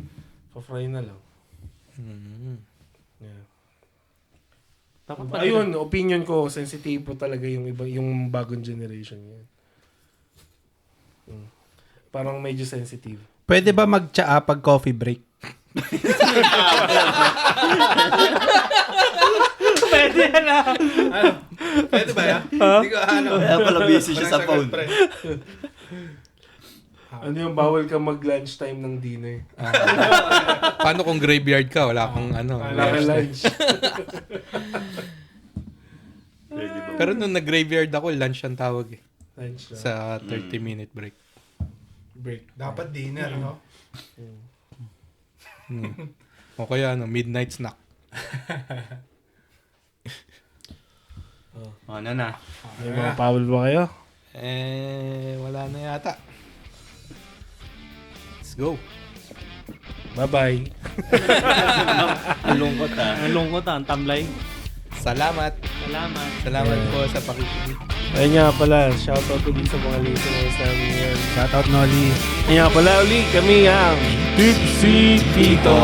pa-fry na lang. Mm. Yeah. Dapat pala- Ayun, opinion ko, sensitibo talaga yung iba, yung bagong generation yan. Parang medyo sensitive. Pwede ba magtsaa pag coffee break? Pwede na. Pwede ba yan? Hindi ko Kaya pala busy siya sa phone. Ano yung bawal ka mag-lunch time ng dinner? Paano kung graveyard ka? Wala kang ano. Wala ka lunch. Pwede ba? Pero nung nag-graveyard ako, lunch ang tawag eh. Lunch na. Sa 30-minute break. Break. Dapat dinner, no? O kaya midnight snack. Ano na? May mga Paul ba kayo? Wala na yata. Let's go. Bye-bye. Ang lungkot Ang lungkot ang tamlay. Salamat. Salamat. Salamat po sa pakikinig. Ayun nga pala, shoutout ulit sa mga listeners namin ngayon. Shoutout, Nolly. Ayun nga pala ulit, kami ang Tipsy Tito.